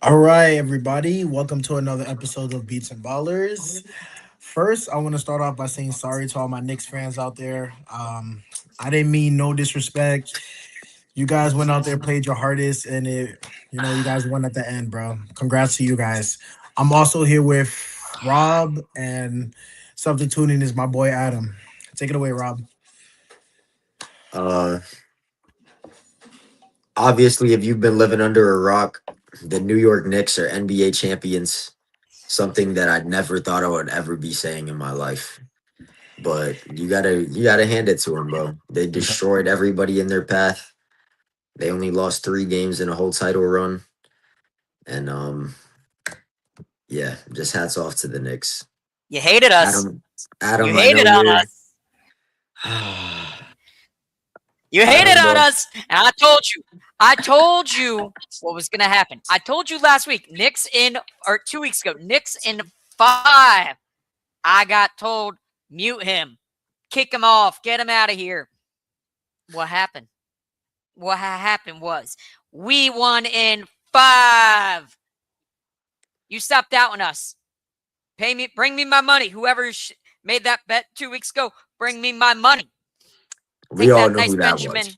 All right, everybody. Welcome to another episode of Beats and Ballers. First, I want to start off by saying sorry to all my Knicks fans out there. I didn't mean no disrespect. You guys went out there, played your hardest, and you guys won at the end, bro. Congrats to you guys. I'm also here with Rob, and substituting is my boy Adam. Take it away, Rob. Uh, Obviously, if you've been living under a rock, the New York Knicks are NBA champions. Something that I never thought I would ever be saying in my life. But you gotta hand it to them, bro. They destroyed everybody in their path. They only lost 3 games in a whole title run, and yeah, just hats off to the Knicks. You hated us. Adam, You I know hated on you're. us. You hated on bro. us. And I told you what was going to happen. I told you last week, 2 weeks ago, Knicks in 5. I got told, mute him, kick him off, get him out of here. What happened? What happened was we won in 5. You stopped doubting us. Bring me my money. Whoever made that bet 2 weeks ago, bring me my money. We all know who that was.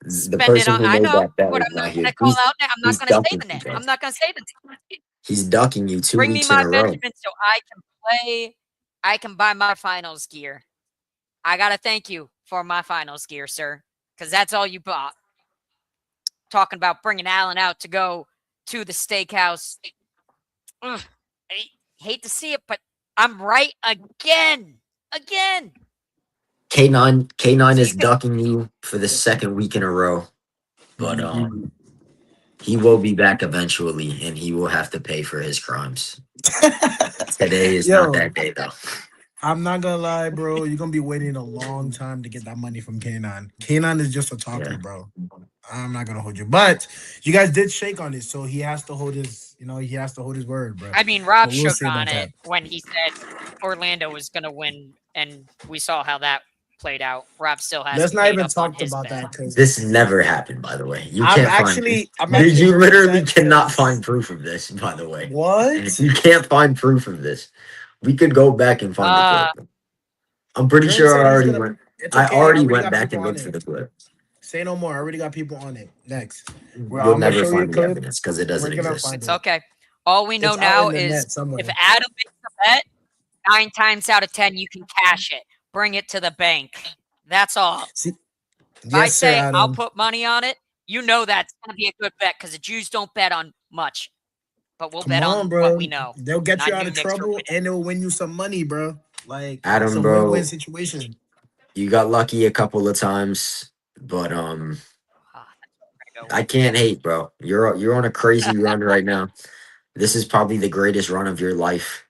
The Spend it person on. who I made know, that but is I'm not not here. going to call out. I'm not going to say ducking the you, name. bro. I'm not going to say the name. He's ducking you 2 Bring me weeks in my a row. Benjamin so I can play. I can buy my finals gear. I got to thank you for my finals gear, sir, because that's all you bought. Talking about bringing Allen out to go to the steakhouse. Ugh, I hate to see it, but I'm right again. Again. K9 So is you can ducking you for the second week in a row, but he will be back eventually, and he will have to pay for his crimes. Today is not Yo, that day, though. I'm not gonna lie, bro. You're gonna be waiting a long time to get that money from Kanon. Kanon is just a talker, Yeah, bro. I'm not gonna hold you, but you guys did shake on it, so he has to hold his, he has to hold his word, bro. I mean, Rob But we'll shook see on about it that. when he said Orlando was going to win, and we saw how that played out. Rob still Let's hasn't not paid even up on talk his about bet. that because this never happened. By the way, I'm actually You very literally upset cannot because find proof of this. By the way, what? you can't find proof of this. We could go back and find the Uh, clip. I'm pretty Dren sure said I he's already gonna. went. It's I okay. I already already went got back people and on looked for it. the clip. Say no more. I already got people on it. Next, You'll I'm gonna never show you a find the clip. evidence because it We're doesn't gonna exist. find it's it. okay. All we know It's out now in the is net somewhere. if Adam makes a bet, 9 times out of 10, you can cash it. Bring it to the bank. That's all. See, If I yes, sir, say I'll Adam. put money on it, you know that's going to be a good bet because the Jews don't bet on much. But we'll Come bet on, on what bro. we know. They'll And get I you out knew of Knicks were trouble winning. and they'll win you some money, bro. Like it's Adam, a win-win bro, situation. you got lucky a couple of times, but Ah, that's what we're gonna go I with. can't hate, bro. You're on a crazy run right now. This is probably the greatest run of your life.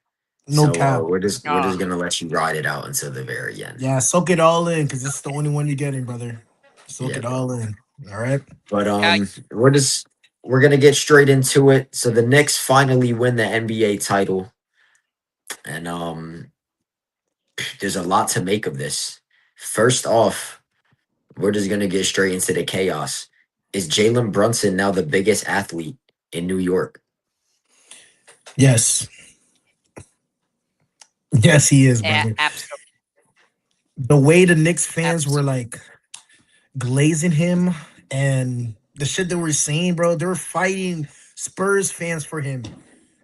No So cap. we're just gonna let you ride it out until the very end. Yeah, soak it all in because it's the only one you're getting, brother. Soak Yeah, it bro. all in. All right. But Okay. we're gonna get straight into it. So the Knicks finally win the NBA title, and there's a lot to make of this. First off, we're just gonna get straight into the chaos. Is Jalen Brunson now the biggest athlete in New York? Yes. Yes, he is, Yeah, brother. absolutely. The way the Knicks fans were Absolutely. like glazing him and the shit they were saying, bro, they were fighting Spurs fans for him.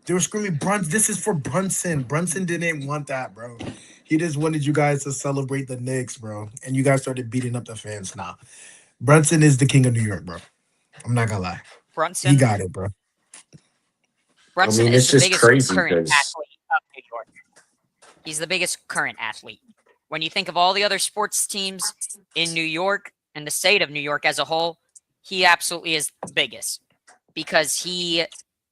They were screaming, Brunson, this is for Brunson. Brunson didn't want that, bro. He just wanted you guys to celebrate the Knicks, bro. And you guys started beating up the fans now. Brunson is the king of New York, bro. I'm not gonna lie. He Brunson. got it, bro. I Brunson mean, is it's the just biggest crazy current because athlete of New York. He's the biggest current athlete. When you think of all the other sports teams in New York and the state of New York as a whole, he absolutely is the biggest. because he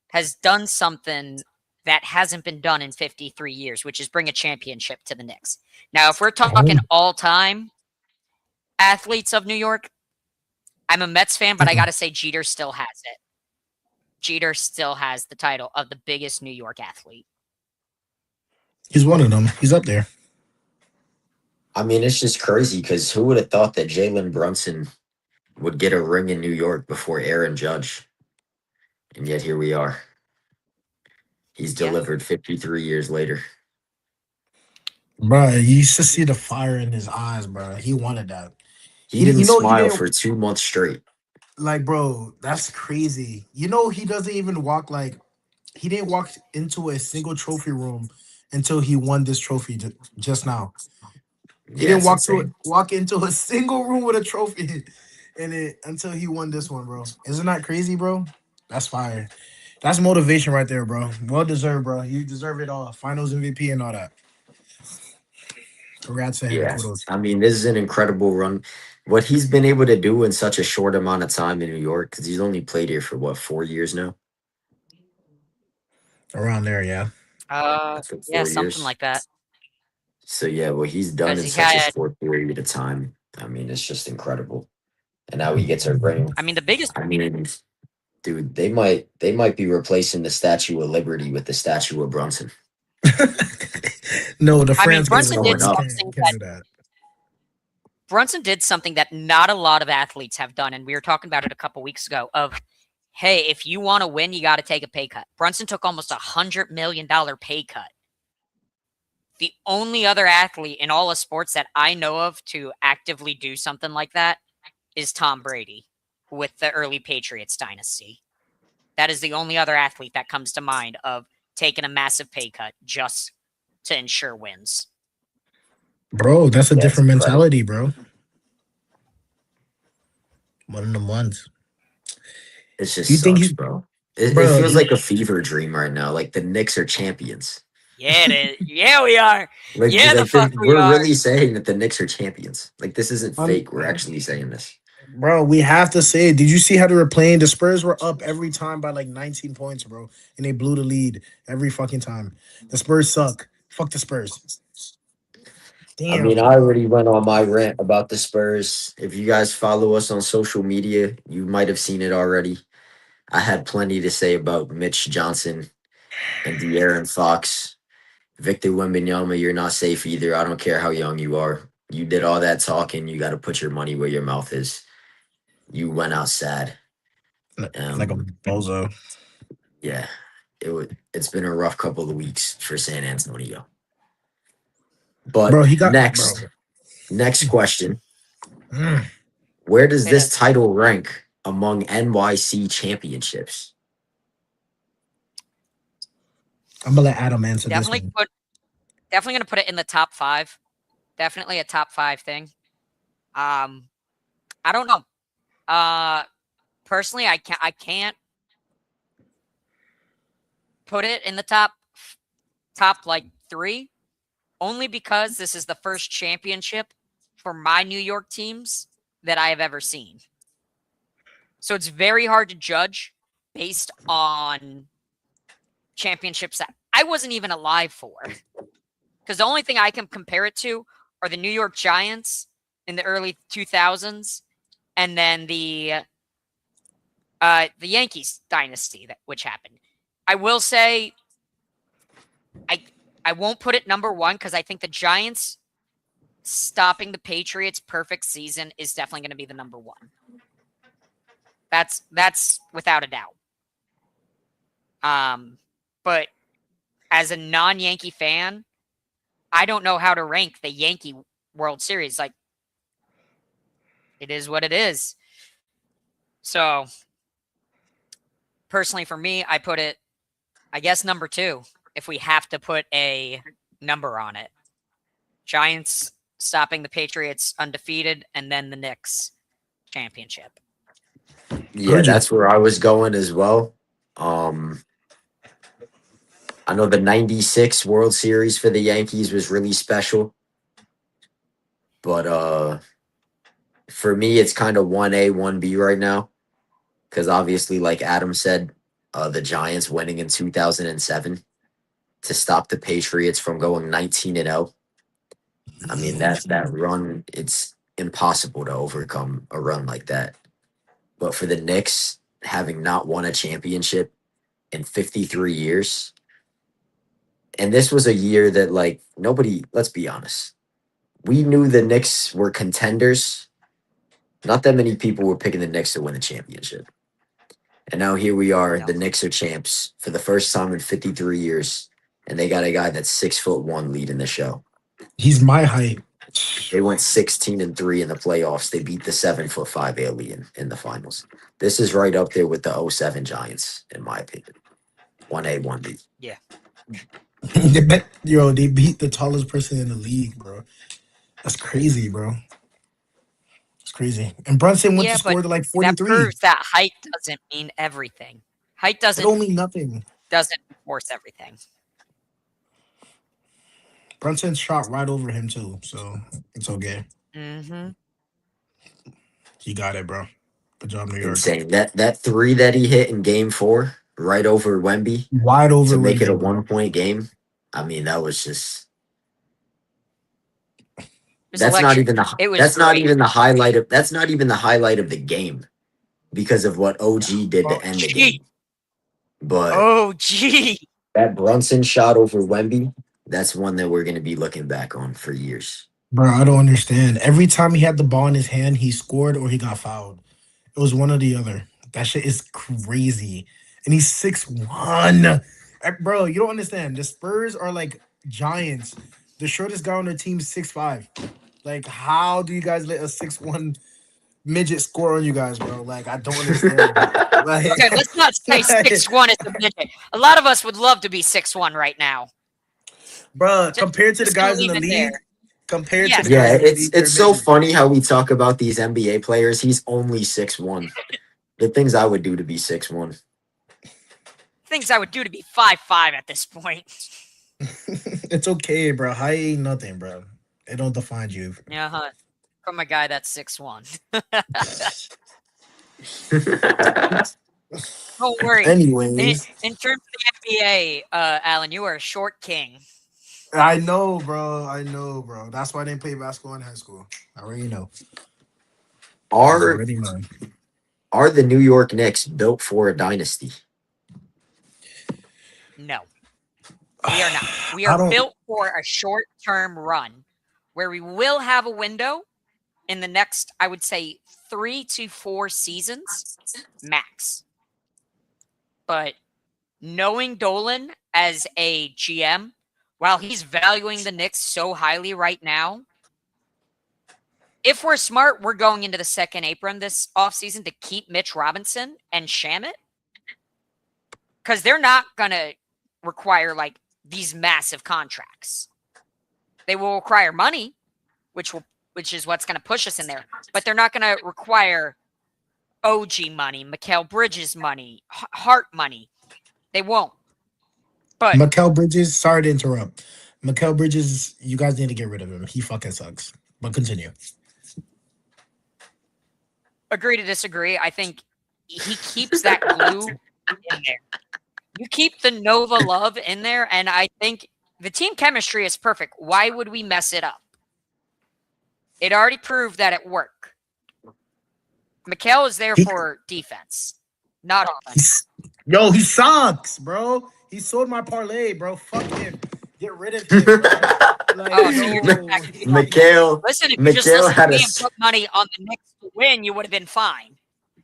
has done something that hasn't been done in 53 years, which is bring a championship to the Knicks. Now, if we're talking Oh. all-time athletes of New York, I'm a Mets fan, but I got to say Jeter still has it. Jeter still has the title of the biggest New York athlete. He's one of them. He's up there. I mean, it's just crazy because who would have thought that Jalen Brunson would get a ring in New York before Aaron Judge? And yet here we are. He's Yeah. delivered 53 years later. Bro, you used to see the fire in his eyes, bro. He wanted that. He You didn't know, he smile didn't for 2 months straight. like, bro. That's crazy. You know, he doesn't even walk like he didn't walk into a single trophy room until he won this trophy just now. He Yeah, didn't it's walk insane. into a single room with a trophy in it until he won this one, bro. Isn't that crazy, bro? That's fire. That's motivation right there, bro. Well deserved, bro. You deserve it all. Finals MVP and all that. Congrats to him. Yeah. Kudos. I mean, this is an incredible run. What he's been able to do in such a short amount of time in New York, because he's only played here for what, 4 years now? Around there, yeah. I think Yeah, 4 years. something like that. So yeah, what he's done Because in he such a had, short period of time, I mean, it's just incredible. And now he gets a ring. I mean, the biggest. I mean, dude, they might be replacing the Statue of Liberty with the Statue of Brunson. No, the I mean, France game It's is Brunson did going over. You up. can't, something that do that. not a lot of athletes have done, and we were talking about it a couple weeks ago. Of hey, if you want to win, you got to take a pay cut. Brunson took almost $100 million pay cut. The only other athlete in all of sports that I know of to actively do something like that is Tom Brady with the early Patriots dynasty. That is the only other athlete that comes to mind of taking a massive pay cut just to ensure wins. Bro, that's a Yeah, it's different incredible. mentality, bro. One of them ones. It Do just you think sucks, he, bro. It bro? feels like a fever dream right now. Like the Knicks are champions. Yeah, it is. Yeah, we are. Like, Yeah, the fuck we we're are. really saying that the Knicks are champions. Like this isn't un, fake. We're actually saying this. Bro, we have to say it. Did you see how they were playing? The Spurs were up every time by like 19 points, bro, and they blew the lead every fucking time. The Spurs suck. Fuck the Spurs. I mean, Damn. I already went on my rant about the Spurs. If you guys follow us on social media, you might have seen it already. I had plenty to say about Mitch Johnson and De'Aaron Fox. Victor Wembanyama, you're not safe either. I don't care how young you are. You did all that talking. You got to put your money where your mouth is. You went out sad. Like a Um, bozo. yeah, it's been a rough couple of weeks for San Antonio. Bro, But he got bro. next question. Mm. Where does Hit this us. title rank among NYC championships? I'm gonna let Adam answer this Definitely one. put. Definitely gonna put it in the top 5. Definitely a top 5 thing. I don't know. Personally, I can't put it in the top like 3, only because this is the first championship for my New York teams that I have ever seen. So it's very hard to judge based on championships that I wasn't even alive for. Because the only thing I can compare it to are the New York Giants in the early 2000s, and then the Yankees dynasty which happened. I will say I I won't put it number 1 because I think the Giants stopping the Patriots' perfect season is definitely going to be the number 1. That's without a doubt. But as a non-Yankee fan, I don't know how to rank the Yankee World Series. Like, it is what it is. So, personally, for me, I put it, I guess, number 2, if we have to put a number on it. Giants stopping the Patriots undefeated, and then the Knicks championship. Yeah, Heard you. that's where I was going as well. I know the 96 World Series for the Yankees was really special. But for me it's kind of 1A, 1B right now. because obviously, like Adam said, the Giants winning in 2007 to stop the Patriots from going 19-0. I mean, that run, it's impossible to overcome a run like that. But for the Knicks, having not won a championship in 53 years, and this was a year that, like, nobody, let's be honest, we knew the Knicks were contenders. Not that many people were picking the Knicks to win the championship. And now here we are, No. the Knicks are champs for the first time in 53 years, and they got a guy that's 6'1" leading the show. He's my height. They went 16-3 in the playoffs. They beat the 7'5" alien in the finals. This is right up there with the '07 Giants, in my opinion. 1A, 1B. Yeah. They beat the tallest person in the league, bro. That's crazy, bro. It's crazy. And Brunson went Yeah, to but score to like that 43. proves that height doesn't mean everything. Height It doesn't don't mean nothing. force everything. Brunson shot right over him too, so it's okay. Mm-hmm. He got it, bro. Good job, New York. Insane. That three that he hit in game 4, right over Wemby, Wide over to make it a Wemby, bro. 1-point game. I mean, that was just It was that's not electric. even the It was that's not great. even the highlight of that's not even the highlight of the game because of what OG did Oh, to end the gee. game. But Oh, gee. that Brunson shot over Wemby, that's one that we're going to be looking back on for years. Bro, I don't understand. Every time he had the ball in his hand, he scored or he got fouled. It was one or the other. That shit is crazy. And he's 6'1". Bro, you don't understand. The Spurs are like giants. The shortest guy on their team is 6'5". Like, how do you guys let a 6'1" midget score on you guys, bro? Like, I don't understand. Like, Okay, let's not say 6'1" is a midget. A lot of us would love to be 6'1" right now. bro, compared to the Just gonna guys in leave the it league, there. compared to Yes. the Yeah, guys in the it's league, they're it's so midgets. funny how we talk about these NBA players. He's only 6'1". The things I would do to be 6'1". Things I would do to be 5'5" at this point. It's okay, bro. Height ain't nothing, bro. It don't define you. Uh-huh. From a guy that's 6'1". Don't worry. Anyways, In terms of the NBA, Alan, you are a short king. I know, bro. I know, bro. That's why I didn't play basketball in high school. I already know. I Are already know. are the New York Knicks built for a dynasty? No, we are not. We I are don't. built for a short-term run where we will have a window in the next, I would say, 3 to 4 seasons max. But knowing Dolan as a GM, while he's valuing the Knicks so highly right now, if we're smart, we're going into the second apron this offseason to keep Mitch Robinson and Shamit because they're not going to require like these massive contracts. They will require money, which is what's going to push us in there, but they're not going to require OG money, Mikal Bridges money, Hart money. They won't. But Mikal Bridges, sorry to interrupt. Mikal Bridges, you guys need to get rid of him. He fucking sucks. But continue. agree to disagree. I think he keeps that glue in there. You keep the Nova love in there, and I think the team chemistry is perfect. Why would we mess it up? It already proved that it worked. Mikal is there He- for defense, not offense. Yo, he sucks, bro. He sold my parlay, bro. Fuck him. Get rid of him, bro. Like, Oh, so you're yo. back to Mikhail, Listen, if you just Mikhail listened to had me a and put money on the Knicks to win, you would have been fine.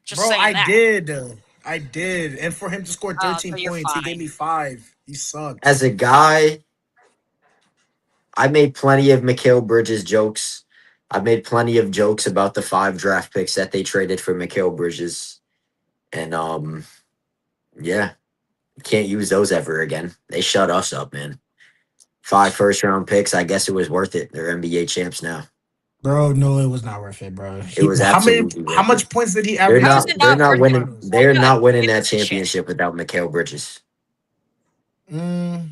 Just Bro, saying I that. did. I did. And for him to score Oh, 13 so you're points, he gave fine. me 5. He sucks. as a guy, I made plenty of Mikhail Bridges jokes. I made plenty of jokes about the 5 draft picks that they traded for Mikhail Bridges. And yeah, can't use those ever again. They shut us up, man. 5 first-round picks. I guess it was worth it. They're NBA champs now. Bro, no, it was not worth it, bro. It was absolutely How worth much it. points did he They're average? How is not. it They're not not worth it? winning. They're Hold not on. winning Give that us the shit. championship without Mikhail Bridges. Mm,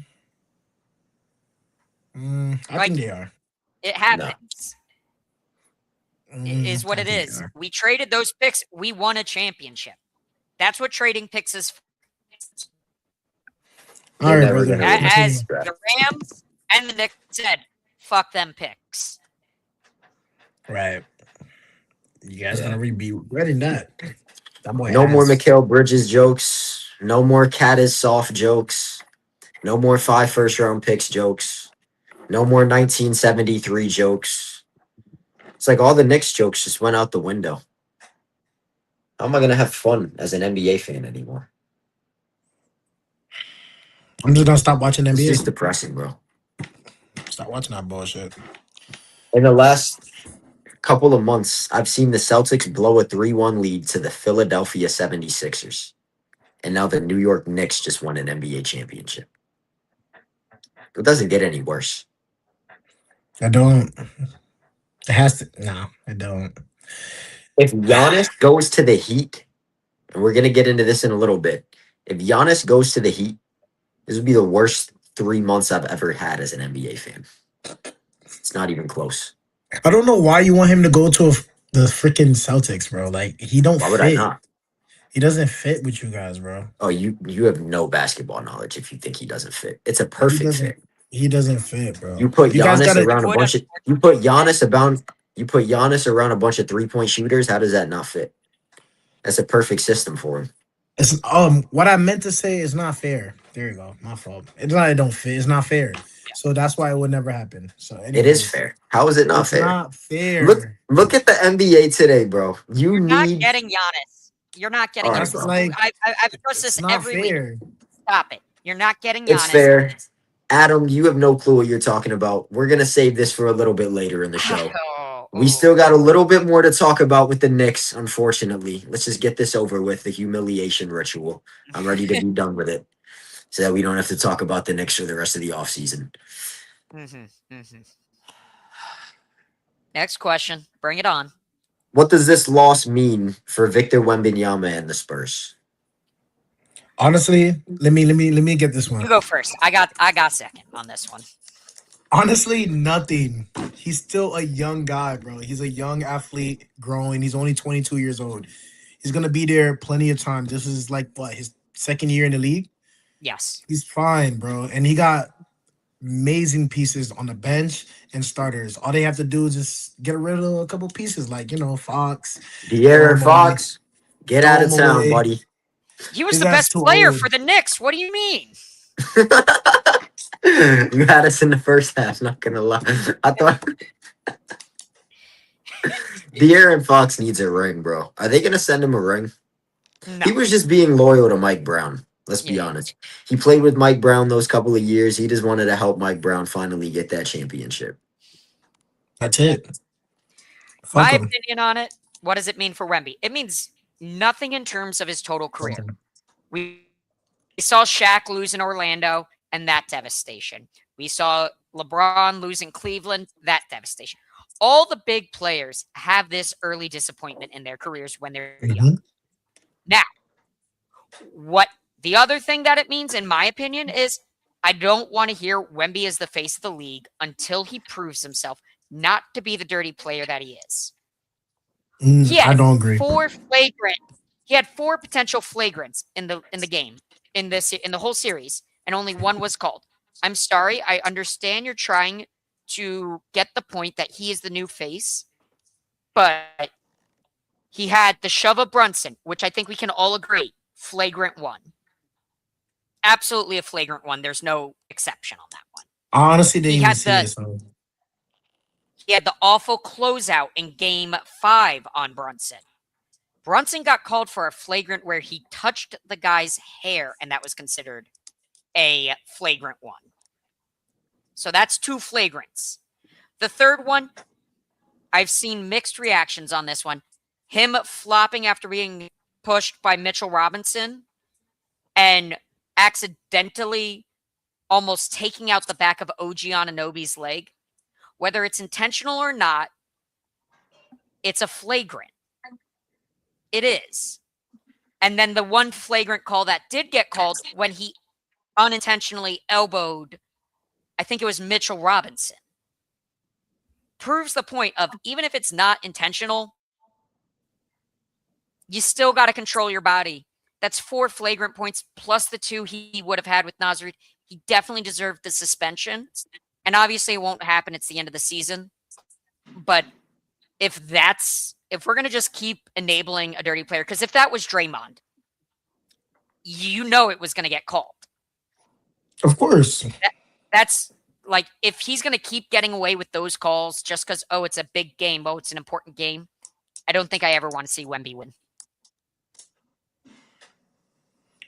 I Like, think they are. It No. happens. It is what I it think they is. are. We traded those picks. We won a championship. That's what trading picks is for. All They're right, never brother. gonna win As this draft. the Rams and the Knicks said, fuck them picks. Right. You guys Yeah. gonna be regretting that. That boy No more ass. Mikal Bridges jokes. No more cat is soft jokes. No more 5 first-round picks jokes. No more 1973 jokes. It's like all the Knicks jokes just went out the window. How am I gonna have fun as an NBA fan anymore? I'm just gonna stop watching It's NBA. just depressing, bro. Stop watching that bullshit. In the last couple of months, I've seen the Celtics blow a 3-1 lead to the Philadelphia 76ers. And now the New York Knicks just won an NBA championship. It doesn't get any worse. I don't. It has to. No, I don't. If Giannis goes to the Heat, and we're gonna get into this in a little bit. If Giannis goes to the Heat, this would be the worst 3 months I've ever had as an NBA fan. It's not even close. I don't know why you want him to go to the freaking Celtics, bro. Like he don't Why would I fit. not? He doesn't fit with you guys, bro. Oh, you have no basketball knowledge if you think he doesn't fit. It's a He perfect doesn't. fit. He doesn't fit, bro. You put You guys Giannis gotta. around a Would, bunch of you put Giannis about you put Giannis around a bunch of 3-point shooters. How does that not fit? That's a perfect system for him. It's What I meant to say is not fair. There you go. My fault. It's not. It don't fit. It's not fair. So that's why it would never happen. So It is anyways, fair. How is it not it's fair? not Look fair. look at the NBA today, bro. You you're not need getting Giannis. You're not getting all right, That's Giannis. bro. like I've addressed it's this not every week. fair. Stop it. You're not getting It's Giannis. fair. Adam, you have no clue what you're talking about. We're gonna save this for a little bit later in the show. We still got a little bit more to talk about with the Knicks, unfortunately. Let's just get this over with, the humiliation ritual. I'm ready to be done with it so that we don't have to talk about the Knicks for the rest of the offseason. Next question. Bring it on. What does this loss mean for Victor Wembanyama and the Spurs? Honestly, let me get this You one. go first. I got second on this one. Honestly, nothing. He's still a young guy, bro. He's a young athlete growing. He's only 22 years old. He's gonna be there plenty of time. This is like what, his second year in the league. Yes. He's fine, bro. And he got amazing pieces on the bench and starters. All they have to do is just get rid of a couple pieces, like Fox. Throw De'Aaron him away. Fox, get Throw out him of town, away. buddy. He was His the ass best too player old. for the Knicks. What do you mean? You had us in the first half, not gonna lie. I thought De'Aaron Fox needs a ring, bro. Are they gonna send him a ring? No. He was just being loyal to Mike Brown. Let's be Yeah. honest. He played with Mike Brown those couple of years. He just wanted to help Mike Brown finally get that championship. That's it. My Fuck him. opinion on it, what does it mean for Wemby? It means nothing in terms of his total career. We saw Shaq lose in Orlando and that devastation. We saw LeBron lose in Cleveland, that devastation. All the big players have this early disappointment in their careers when they're young. Now, what the other thing that it means, in my opinion, is I don't want to hear Wemby as the face of the league until he proves himself not to be the dirty player that he is. I don't agree. He had 4 potential flagrants in the game in the whole series, and only one was called. I'm sorry. I understand you're trying to get the point that he is the new face, but he had the shove of Brunson, which I think we can all agree, flagrant one. Absolutely a flagrant one. There's no exception on that one. I honestly didn't He even had see it. So. He had the awful closeout in game 5 on Brunson. Brunson got called for a flagrant where he touched the guy's hair, and that was considered a flagrant one. So that's 2 flagrants. The third one, I've seen mixed reactions on this one. Him flopping after being pushed by Mitchell Robinson and accidentally almost taking out the back of OG Anunoby's leg. Whether it's intentional or not, it's a flagrant. It is. And then the one flagrant call that did get called when he unintentionally elbowed, I think it was Mitchell Robinson, proves the point of even if it's not intentional, you still got to control your body That's 4 flagrant points plus the 2 he would have had with Nasrid. He definitely deserved the suspension. And obviously it won't happen. It's the end of the season. But if we're going to just keep enabling a dirty player, because if that was Draymond, you know it was going to get called. Of course. That's like, if he's going to keep getting away with those calls just because, oh, it's a big game, oh, it's an important game, I don't think I ever want to see Wemby win.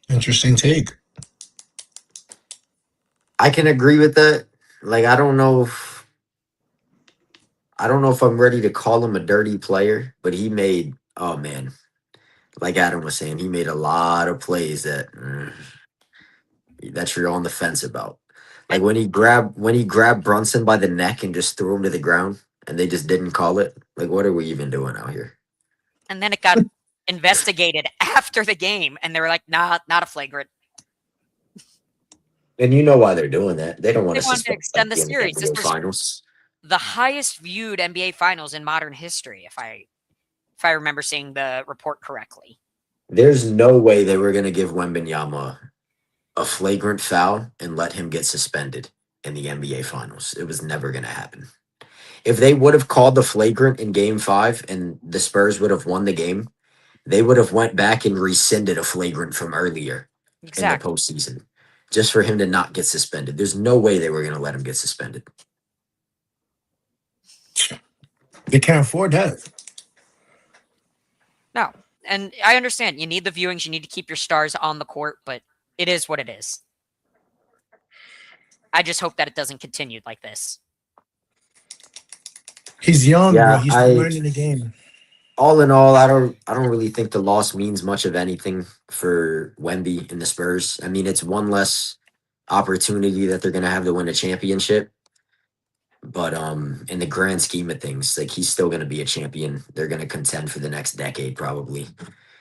Interesting take. I can agree with that. Like, I don't know if I'm ready to call him a dirty player, but he made, oh man, like Adam was saying, he made a lot of plays that you're on the fence about. Like when he grabbed Brunson by the neck and just threw him to the ground, and they just didn't call it. Like, what are we even doing out here? And then it got investigated after the game, and they were like, nah, not a flagrant. And you know why they're doing that? They don't want They to wanted to suspend extend the somebody in series. the This NBA was finals. the highest viewed NBA finals in modern history, if I remember seeing the report correctly. There's no way they were going to give Wembanyama a flagrant foul and let him get suspended in the NBA finals. It was never going to happen. If they would have called the flagrant in game 5 and the Spurs would have won the game, they would have went back and rescinded a flagrant from earlier in the Exactly. postseason just for him to not get suspended. There's no way they were going to let him get suspended. They can't afford that. No. And I understand you need the viewings, you need to keep your stars on the court, but it is what it is. I just hope that it doesn't continue like this. He's young, bro. Yeah, He's still learning the game. all in all, I don't really think the loss means much of anything for Wemby and the Spurs. I mean, it's one less opportunity that they're going to have to win a championship. But in the grand scheme of things, like he's still going to be a champion. They're going to contend for the next decade probably.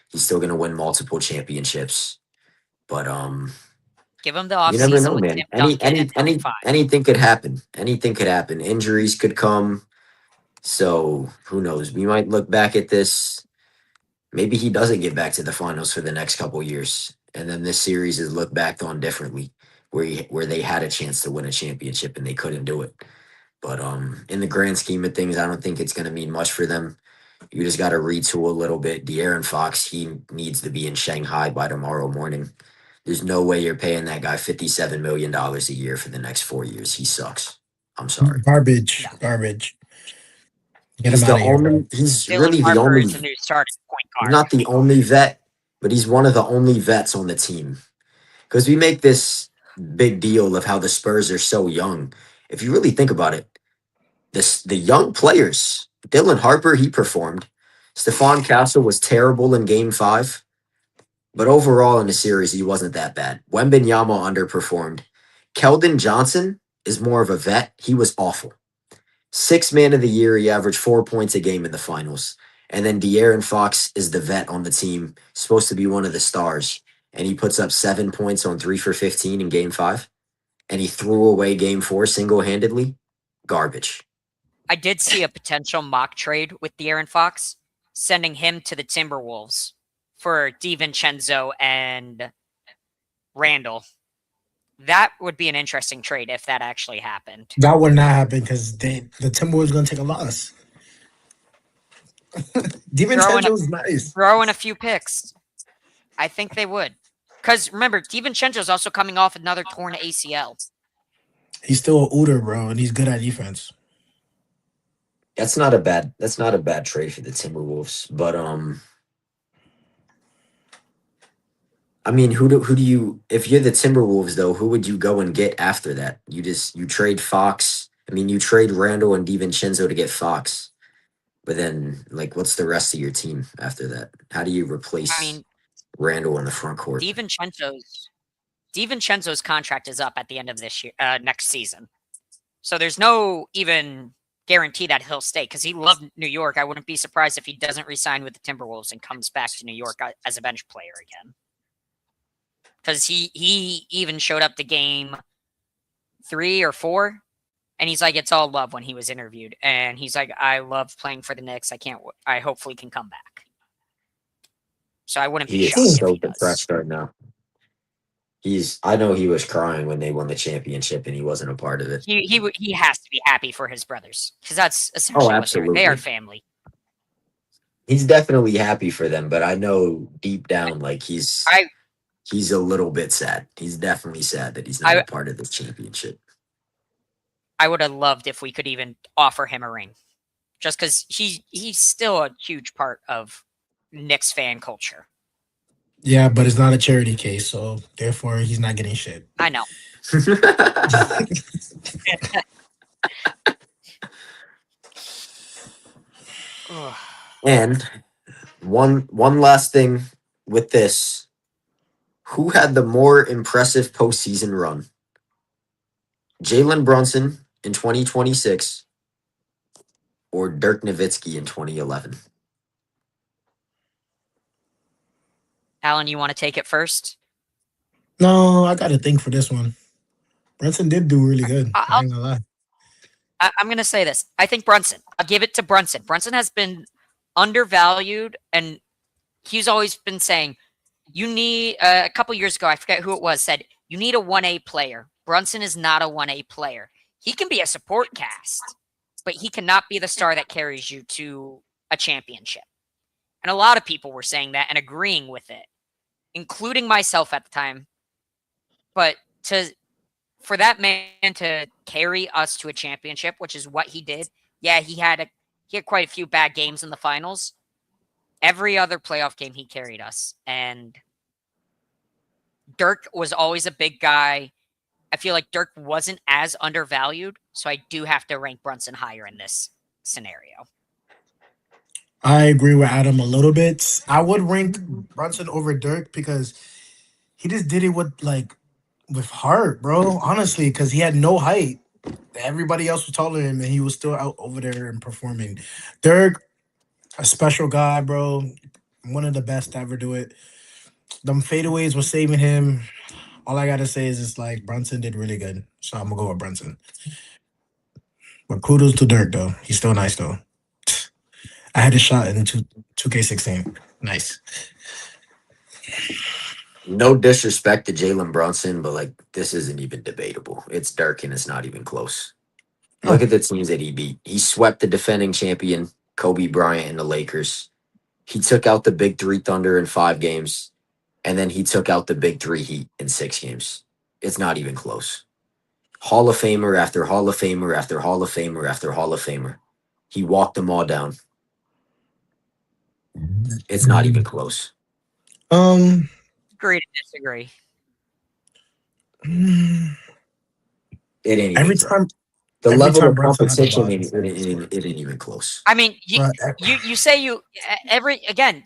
He's still going to win multiple championships. But Give him the you never offseason know, with man. Tim Duncan at 25. Anything could happen. Anything could happen. Injuries could come. So who knows? We might look back at this. Maybe he doesn't get back to the finals for the next couple years, and then this series is looked back on differently, where they had a chance to win a championship and they couldn't do it. But in the grand scheme of things, I don't think it's going to mean much for them. You just got to retool a little bit. De'Aaron Fox, he needs to be in Shanghai by tomorrow morning. There's no way you're paying that guy $57 million a year for the next 4 years. He sucks. I'm sorry. Garbage. No. Garbage. Get him out of here, bro. He's Dylan really the Harper only, is the new starting point he's guard. not the only vet, but he's one of the only vets on the team. Because we make this big deal of how the Spurs are so young. If you really think about it, the young players, Dylan Harper, he performed. Stephon Castle was terrible in game 5. But overall in the series, he wasn't that bad. Wembanyama underperformed. Keldon Johnson is more of a vet. He was awful. 6th man of the year, he averaged 4 points a game in the finals. And then De'Aaron Fox is the vet on the team, supposed to be one of the stars. And he puts up 7 points on 3 for 15 in game 5. And he threw away game 4 single-handedly. Garbage. I did see a potential mock trade with De'Aaron Fox, sending him to the Timberwolves for DiVincenzo and Randall. That would be an interesting trade if that actually happened. That would not happen because the Timberwolves going to take a loss. DiVincenzo's nice. Throw in a few picks. I think they would. Because remember, DiVincenzo's also coming off another torn ACL. He's still a Uter, bro, and he's good at defense. That's not a bad trade for the Timberwolves. But I mean, who do you, if you're the Timberwolves though, who would you go and get after that? You trade Fox. I mean, you trade Randall and DiVincenzo to get Fox. But then, like, what's the rest of your team after that? How do you replace Randall in the front court? DiVincenzo's contract is up at the end of this year, next season. So there's no even guarantee that he'll stay because he loved New York. I wouldn't be surprised if he doesn't re-sign with the Timberwolves and comes back to New York as a bench player again. Because he even showed up to game 3 or 4, and he's like, it's all love when he was interviewed. And he's like, I love playing for the Knicks. I hopefully can come back. So I wouldn't be He is shocked if so he does. depressed right now. I know he was crying when they won the championship and he wasn't a part of it. He has to be happy for his brothers because that's Oh, essentially what they are. They are absolutely. family. He's definitely happy for them, but I know deep down, like he's I a little bit sad. He's definitely sad that he's not I a part of this championship. I would have loved if we could even offer him a ring, just because he's still a huge part of Knicks fan culture. Yeah, but it's not a charity case, so therefore he's not getting shit. I know. Ugh. And one last thing with this. Who had the more impressive postseason run? Jalen Brunson in 2026 or Dirk Nowitzki in 2011? Alan, you want to take it first? No, I got to think for this one. Brunson did do really good. I I, ain't gonna lie. I'm going to say this. I think Brunson. I'll give it to Brunson. Brunson has been undervalued, and he's always been saying, you need, a couple years ago, I forget who it was, said, you need a 1A player. Brunson is not a 1A player. He can be a support cast, but he cannot be the star that carries you to a championship. And a lot of people were saying that and agreeing with it, including myself at the time. But for that man to carry us to a championship, which is what he did. Yeah, he had quite a few bad games in the finals. Every other playoff game he carried us. And Dirk was always a big guy. I feel like Dirk wasn't as undervalued, so I do have to rank Brunson higher in this scenario. I agree with Adam a little bit. I would rank Brunson over Dirk because he just did it with heart, bro. Honestly, because he had no height. Everybody else was taller than him, and he was still out over there and performing. Dirk, a special guy, bro. One of the best to ever do it. Them fadeaways were saving him. All I gotta say is it's like Brunson did really good. So I'm gonna go with Brunson. But kudos to Dirk though. He's still nice though. I had a shot in 2K16. Nice. No disrespect to Jalen Brunson, but like this isn't even debatable. It's Dirk and it's not even close. Look Oh, at the teams that he beat. He swept the defending champion, Kobe Bryant and the Lakers. He took out the big three Thunder in 5 games, and then he took out the big three Heat in 6 games. It's not even close. Hall of Famer after Hall of Famer after Hall of Famer after Hall of Famer. He walked them all down. It's not even close. um, Agree to disagree. It ain't even every close. time, The every level time of Brunson had the competition ball, he ain't, set the score. it ain't even close. I mean, But you say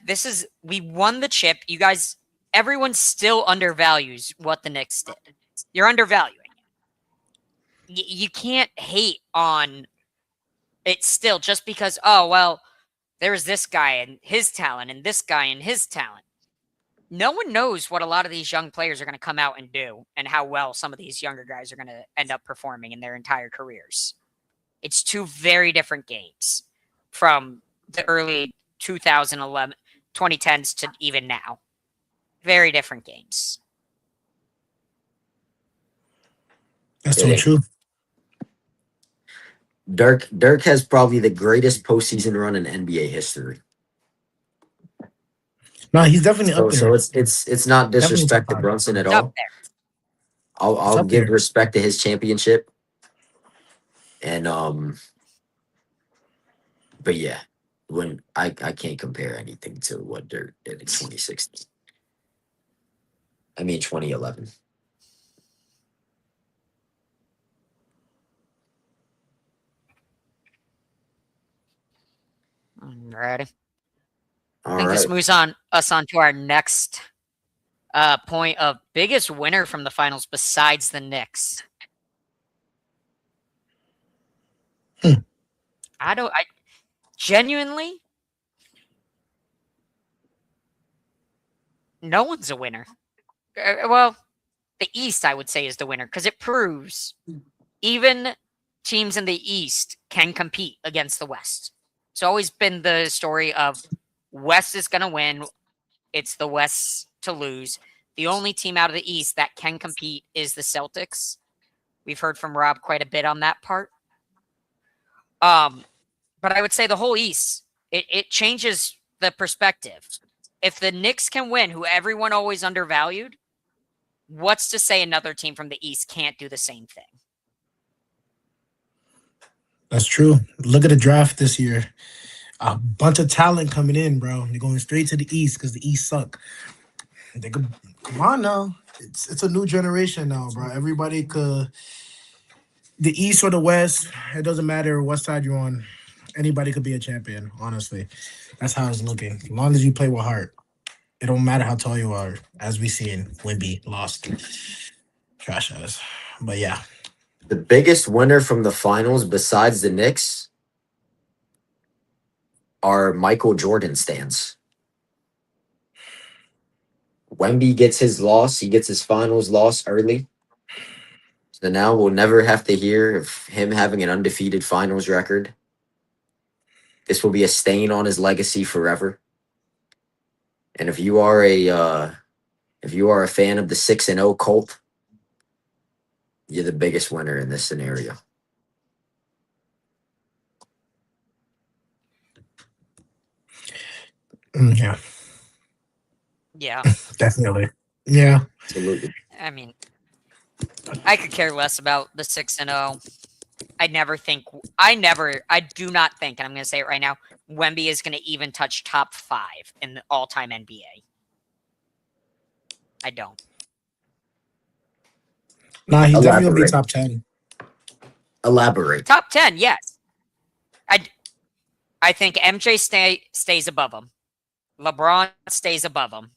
this is, we won the chip. You guys, everyone still undervalues what the Knicks did. You're undervaluing it. You can't hate on it still just because, oh, well, there's this guy and his talent and this guy and his talent. No one knows what a lot of these young players are going to come out and do and how well some of these younger guys are going to end up performing in their entire careers. It's two very different games from the early 2011, 2010s to even now. Very different games. that's It so ain't. true. Dirk has probably the greatest postseason run in NBA history. No, he's definitely up So there. it's not Definitely top disrespect to five. Brunson at It's up all. there. It's I'll up give there. respect to his championship. And but yeah, when I can't compare anything to what Dirk did in 2016. I mean 2011. Alrighty. All I think this right. moves us on to our next point of biggest winner from the finals besides the Knicks. Hmm. I genuinely, no one's a winner. Well, the East, I would say, is the winner because it proves even teams in the East can compete against the West. It's always been the story of West is going to win, It's the West to lose. The only team out of the East that can compete is the Celtics. We've heard from Rob quite a bit on that part. But I would say the whole East, it changes the perspective. If the Knicks can win, who everyone always undervalued, what's to say another team from the East can't do the same thing? That's true. Look at the draft this year. A bunch of talent coming in, bro. They're going straight to the East because the East suck. They could come on now. It's a new generation now, bro. Everybody could the East or the West. It doesn't matter what side you're on. Anybody could be a champion. Honestly, that's how it's looking. As long as you play with heart, it don't matter how tall you are. As we see in Wimby lost, trash us. But yeah, The biggest winner from the finals, besides the Knicks, are Michael Jordan stands. Wemby gets his loss. He gets his finals loss early. So now we'll never have to hear of him having an undefeated finals record. This will be a stain on his legacy forever. And if you are a fan of the 6-0 cult, you're the biggest winner in this scenario. Yeah, Yeah. definitely. Yeah, Absolutely. I mean, I could care less about the 6-0. I do not think, and I'm going to say it right now, Wemby is going to even touch top 5 in the all-time NBA. I don't. nah, he's definitely gonna be Elaborate. top 10. Elaborate. Top 10, yes. I think MJ stays above him. LeBron stays above him.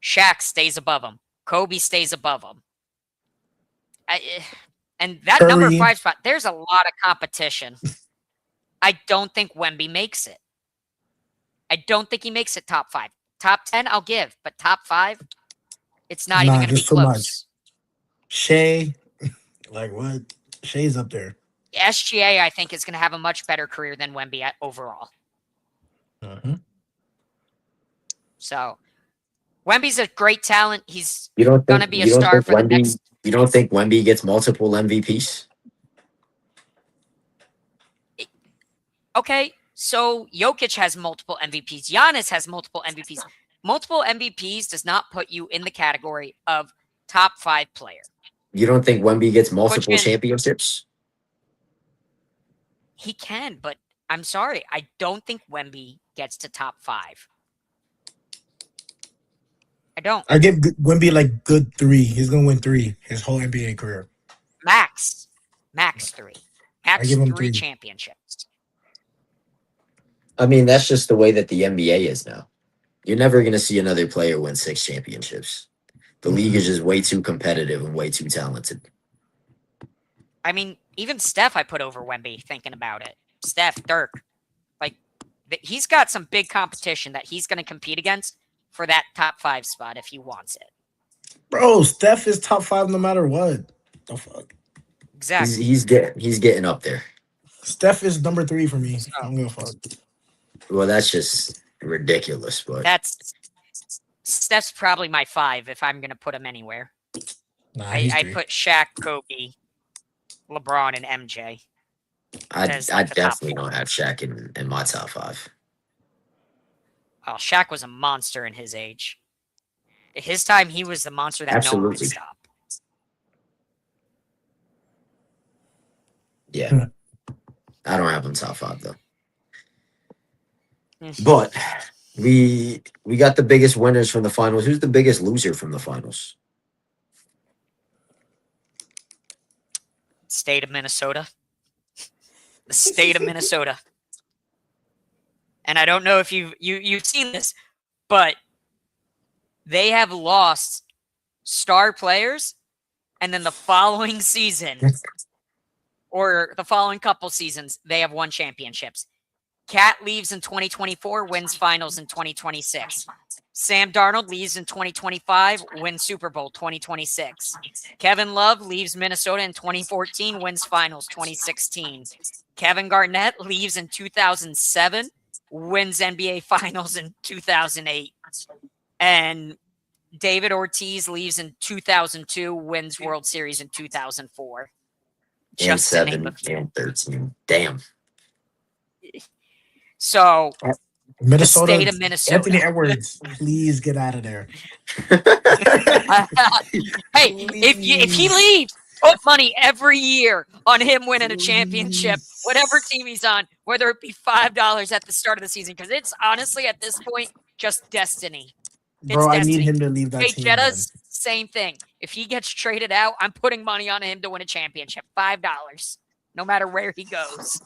Shaq stays above him. Kobe stays above him. And that number Curry. 5 spot, there's a lot of competition. I don't think Wemby makes it. I don't think he makes it top 5. Top 10, I'll give, but top 5, it's not even Nah, going to be just too much. close. Shea, like what? Shea's up there. SGA, I think, is going to have a much better career than Wemby overall. So, Wemby's a great talent. He's going to be a star for the next. You don't think Wemby gets multiple MVPs? Okay, so Jokic has multiple MVPs. Giannis has multiple MVPs. Multiple MVPs does not put you in the category of top 5 player. You don't think Wemby gets multiple championships? He can, but I'm sorry. I don't think Wemby gets to top 5. I don't. I give Wemby like good 3. He's gonna win 3 his whole NBA career. Max 3. Max give him 3 3. championships. I mean, that's just the way that the NBA is now. You're never going to see another player win 6 championships. The league is just way too competitive and way too talented. I mean, even Steph I put over Wemby thinking about it. Steph, Dirk. Like, he's got some big competition that he's going to compete against for that top 5 spot if he wants it. Bro, Steph is top 5 no matter what. The fuck? Exactly. He's getting up there. Steph is number 3 for me. I don't give a fuck. Well, that's just ridiculous, but Steph's probably my 5 if I'm going to put him anywhere. Nah, I put Shaq, Kobe, LeBron, and MJ. I definitely don't have Shaq in my top 5. Well, Shaq was a monster in his age. At his time, he was the monster that no one could stop. Yeah. I don't have him top 5, though. But we got the biggest winners from the finals. Who's the biggest loser from the finals? State of Minnesota. The state of Minnesota. And I don't know if you've seen this, but they have lost star players, and then the following season or the following couple seasons, they have won championships. Cat leaves in 2024, wins finals in 2026. Sam Darnold leaves in 2025, wins Super Bowl 2026. Kevin Love leaves Minnesota in 2014, wins finals 2016. Kevin Garnett leaves in 2007, wins NBA finals in 2008. And David Ortiz leaves in 2002, wins World Series in 2004. and Just to name a 7 few. and 13. Damn. So the Minnesota, state of Minnesota. Anthony Edwards, please get out of there. Hey, if he leaves, put money every year on him winning a championship, whatever team he's on, whether it be $5 at the start of the season, because it's honestly at this point just destiny. Bro, I need him to leave that Jay team, man. Jetta's same thing. If he gets traded out, I'm putting money on him to win a championship. $5, no matter where he goes.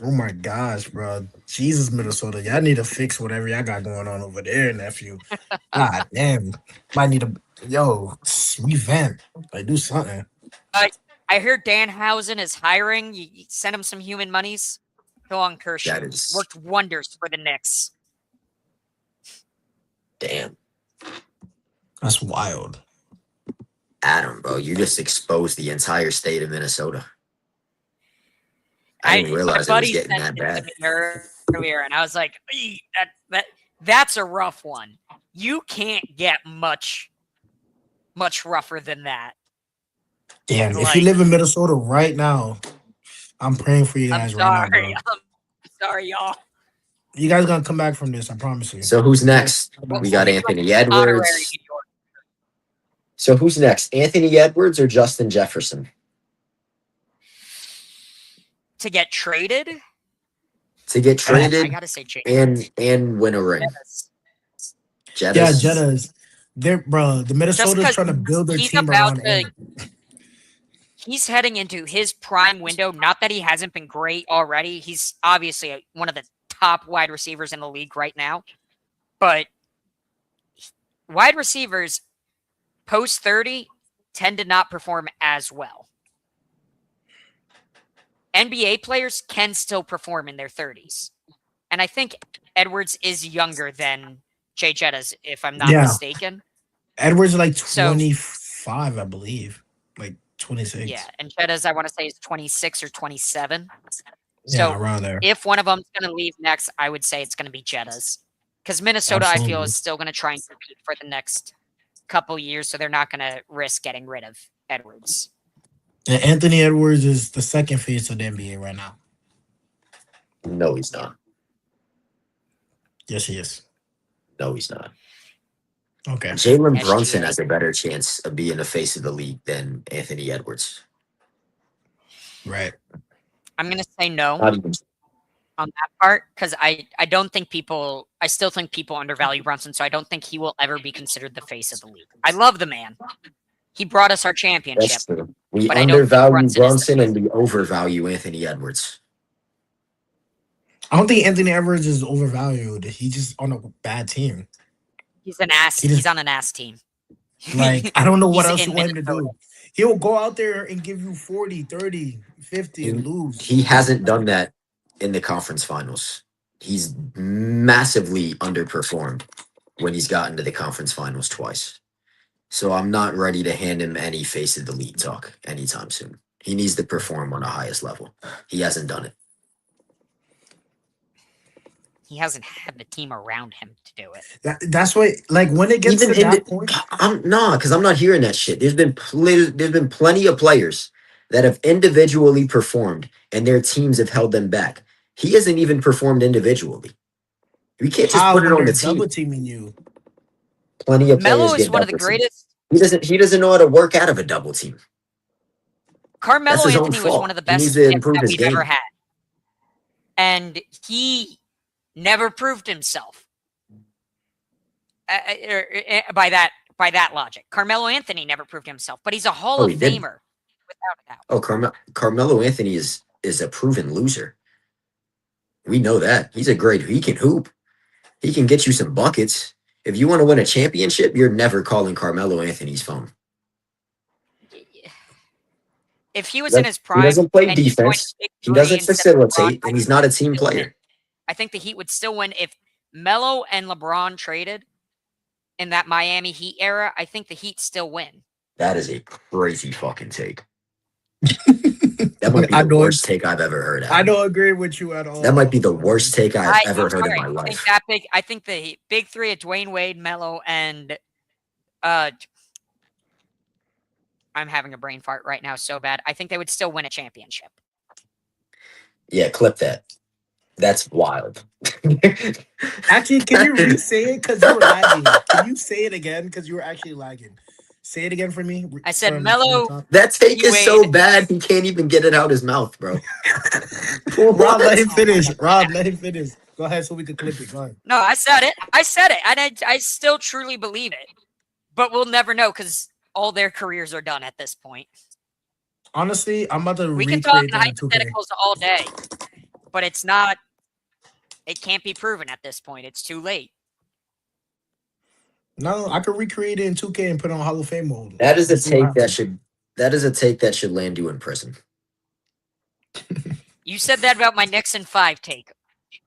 Oh my gosh, bro. Jesus, Minnesota. Y'all need to fix whatever y'all got going on over there, nephew. God damn. Might need to, revamp. Like, do something. I heard Danhausen is hiring. You send him some human monies. Go on, Kershaw. That is Worked wonders for the Knicks. damn. That's wild. Adam, bro, you just exposed the entire state of Minnesota. I didn't realize it was getting that bad. Earlier, and I was like, that's a rough one. You can't get much rougher than that. Damn, if you live in Minnesota right now, I'm praying for you guys right now, bro. I'm sorry, y'all. You guys gonna come back from this, I promise you. So who's next? We got Anthony Edwards. So who's next? Anthony Edwards or Justin Jefferson? To get traded? To get traded I gotta say Jay. and win a ring. Yeah, Jettas. Bro, the Minnesota's trying to build their team around him. He's heading into his prime window. Not that he hasn't been great already. He's obviously one of the top wide receivers in the league right now. But wide receivers post 30 tend to not perform as well. NBA players can still perform in their 30s. And I think Edwards is younger than Jay Jettas, if I'm not mistaken. Edwards is like 25, I believe. Like 26. Yeah, and Jettas, I want to say, is 26 or 27. Yeah, so around there. If one of them's going to leave next, I would say it's going to be Jettas. Because Minnesota, I feel, is still going to try and compete for the next couple years, so they're not going to risk getting rid of Edwards. And Anthony Edwards is the second face of the NBA right now. No, he's not. Yes, he is. No, he's not. Okay. Jalen Brunson has a better chance of being the face of the league than Anthony Edwards. Right. I'm going to say no on that part because I don't think people – I still think people undervalue Brunson, so I don't think he will ever be considered the face of the league. I love the man. He brought us our championship. That's true. We undervalue Brunson and we overvalue Anthony Edwards. I don't think Anthony Edwards is overvalued. He's just on a bad team. He's an ass. He's on an ass team. Like, I don't know what else you want him to do. He'll go out there and give you 40, 30, 50 and lose. He hasn't done that in the conference finals. He's massively underperformed when he's gotten to the conference finals twice. So I'm not ready to hand him any face of the league talk anytime soon. He needs to perform on the highest level. He hasn't done it. He hasn't had the team around him to do it. That's why, like, when it gets to that point, because I'm not hearing that shit. There's been plenty of players that have individually performed, and their teams have held them back. He hasn't even performed individually. We can't just put it on the team. Double teaming you. Plenty of players Melo is get one of the greatest. He doesn't know how to work out of a double team. Carmelo Anthony was one of the best that we've ever had, and he never proved himself. By that logic, Carmelo Anthony never proved himself, but he's a Hall of Famer without a doubt. Oh, Carmelo Anthony is a proven loser. We know that. He can hoop. He can get you some buckets. If you want to win a championship, you're never calling Carmelo Anthony's phone. If he was in his prime, he doesn't play defense. He doesn't facilitate, and he's not a team player. I think the Heat would still win if Melo and LeBron traded in that Miami Heat era. I think the Heat still win. That is a crazy fucking take. That might be I the don't. worst take I've ever heard, I Adam. don't agree with you at That might all. be the worst take I've ever I'm heard in sorry. my life. I think the big three of Dwayne Wade, Melo, and uh, I'm having a brain fart right now so bad. I think they would still win a championship. Yeah, clip that. That's wild. Actually, can you re-say it? Because you were lagging. Can you say it again? Because you were actually lagging. Say it again for me I said from the Melo, top. That take is so Wade. bad he can't even get it out his mouth, bro. Rob, let What? him finish. Rob, let him finish. Go ahead so we can clip it. Go ahead. No, I said it. I said it, and I still truly believe it. But we'll never know because all their careers are done at this point. Honestly, I'm about to We can talk recreate in that in 2K. hypotheticals all day, but it's not. It can't be proven at this point. It's too late. No, I could recreate it in 2K and put it on Hall of Fame mode. That is a Let's see what take that happens. should that is a take that should land you in prison. You said that about my Nixon 5 take,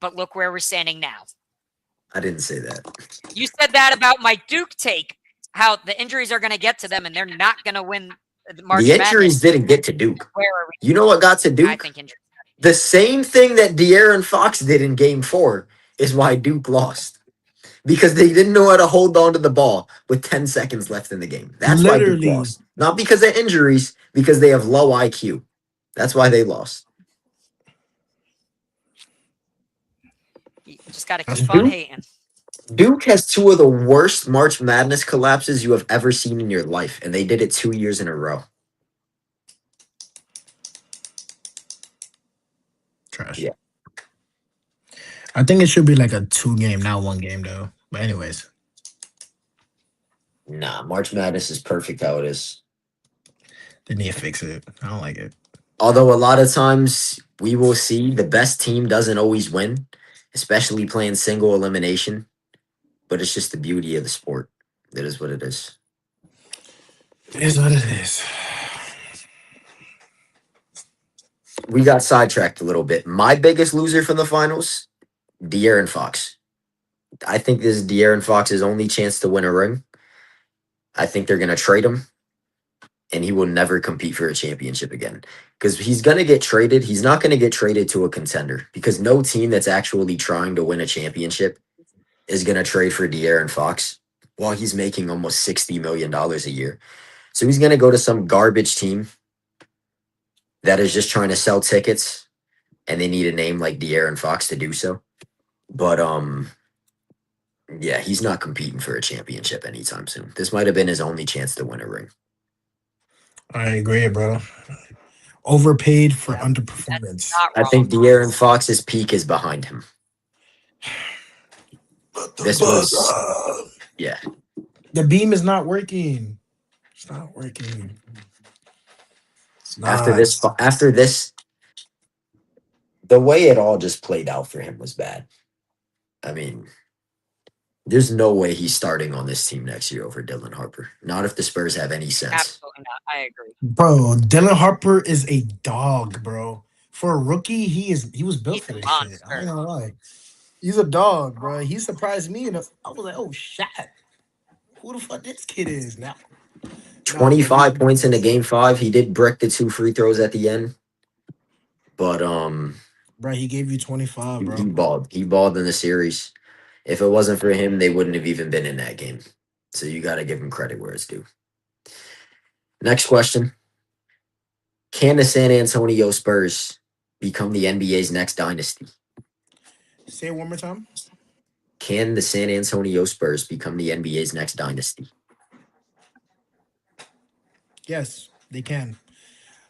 but look where we're standing now. I didn't say that. You said that about my Duke take, how the injuries are going to get to them and they're not going to win March The injuries Madness. didn't get to Duke. Where are we? You know what got to I Duke? think injuries. The same thing that De'Aaron Fox did in Game 4 is why Duke lost. Because they didn't know how to hold on to the ball with 10 seconds left in the game. That's why Duke Literally. lost. Not because of injuries, because they have low IQ. That's why they lost. You just got to That's keep on Duke, hating. Duke has two of the worst March Madness collapses you have ever seen in your life, and they did it 2 years in a row. trash. Yeah. I think it should be like a 2 game, not 1 game though. But anyways, Nah, March Madness is perfect how it is. they need to fix it. I don't like it. Although a lot of times we will see the best team doesn't always win, especially playing single elimination. But it's just the beauty of the sport. That is what it is. It is what it is. We got sidetracked a little bit. My biggest loser from the finals, De'Aaron Fox. I think this is De'Aaron Fox's only chance to win a ring. I think they're going to trade him, and he will never compete for a championship again. Because he's going to get traded. He's not going to get traded to a contender because no team that's actually trying to win a championship is going to trade for De'Aaron Fox while he's making almost $60 million a year. So he's going to go to some garbage team that is just trying to sell tickets, and they need a name like De'Aaron Fox to do so. But yeah, he's not competing for a championship anytime soon. This might have been his only chance to win a ring. I agree, bro. Overpaid for Yeah, underperformance. not I wrong. think De'Aaron Fox's peak is behind him. This was, yeah. The beam is not working. It's not working. It's After not. this, the way it all just played out for him was bad. I mean, there's no way he's starting on this team next year over Dylan Harper. Not if the Spurs have any sense. Absolutely not. I agree. Bro, Dylan Harper is a dog, bro. For a rookie, he was built He's for a this shit. I ain't monster. gonna lie. He's a dog, bro. He surprised me, and I was like, "Oh shit, who the fuck this kid is now?" Nah, but 25 points in the game 5. He did brick the 2 free throws at the end. But bro, he gave you 25, he bro. balled. He balled in the series. If it wasn't for him, they wouldn't have even been in that game. So you got to give him credit where it's due. Next question. Can the San Antonio Spurs become the NBA's next dynasty? Say it one more time. Can the San Antonio Spurs become the NBA's next dynasty? Yes, they can.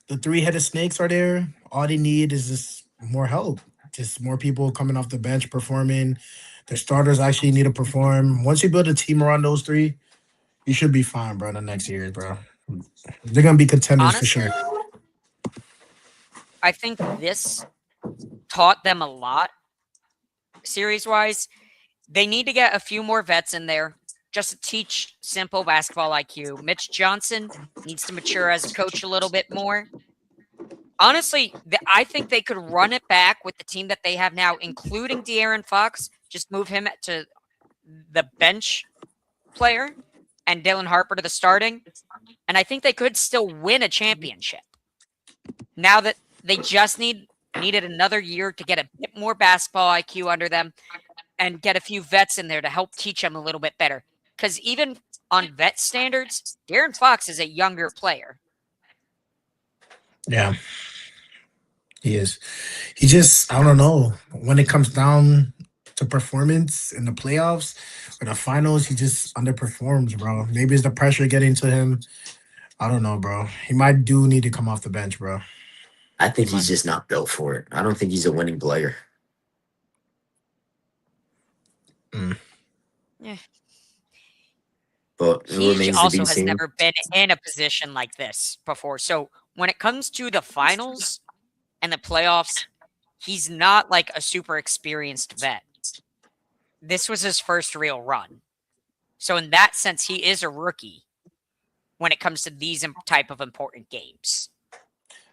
The three-headed snakes are there. All they need is just more help. Just more people coming off the bench performing. Their starters actually need to perform. Once you build a team around those three, you should be fine, bro. The next years, bro. They're gonna be contenders for Honestly, sure. I think this taught them a lot series wise. They need to get a few more vets in there just to teach simple basketball IQ. Mitch Johnson needs to mature as a coach a little bit more. Honestly, I think they could run it back with the team that they have now, including De'Aaron Fox. Just move him to the bench player and Dylan Harper to the starting. And I think they could still win a championship. Now that they just needed another year to get a bit more basketball IQ under them and get a few vets in there to help teach them a little bit better. Because even on vet standards, Darren Fox is a younger player. Yeah, he is. He just, I don't know. When it comes down to performance in the playoffs or the finals, he just underperforms, bro. Maybe it's the pressure getting to him. I don't know, bro. He might do need to come off the bench, bro. I He think he's might. just not built for it. I don't think he's a winning player. Mm. Yeah. But it He remains to be also has seen. never been in a position like this before. So when it comes to the finals and the playoffs, he's not like a super experienced vet. This was his first real run. So in that sense, he is a rookie when it comes to these type of important games.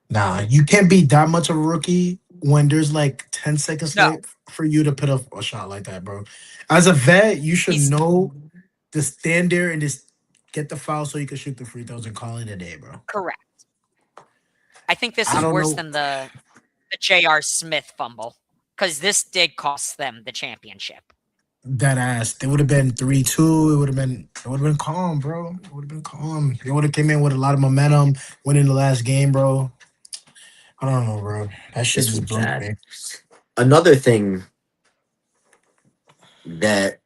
Nah, you can't be that much of a rookie when there's like 10 seconds No, left for you to put up a shot like that, bro. As a vet, you should he's know to stand there and just get the foul so you can shoot the free throws and call it a day, bro. correct. I think this I is don't worse know than the J.R. Smith fumble because this did cost them the championship. that ass. They would have been 3-2. It would have been calm, bro. It would have been calm. They would have came in with a lot of momentum, winning the last game, bro. I don't know, bro. That shit This was just broke bad. me. Another thing that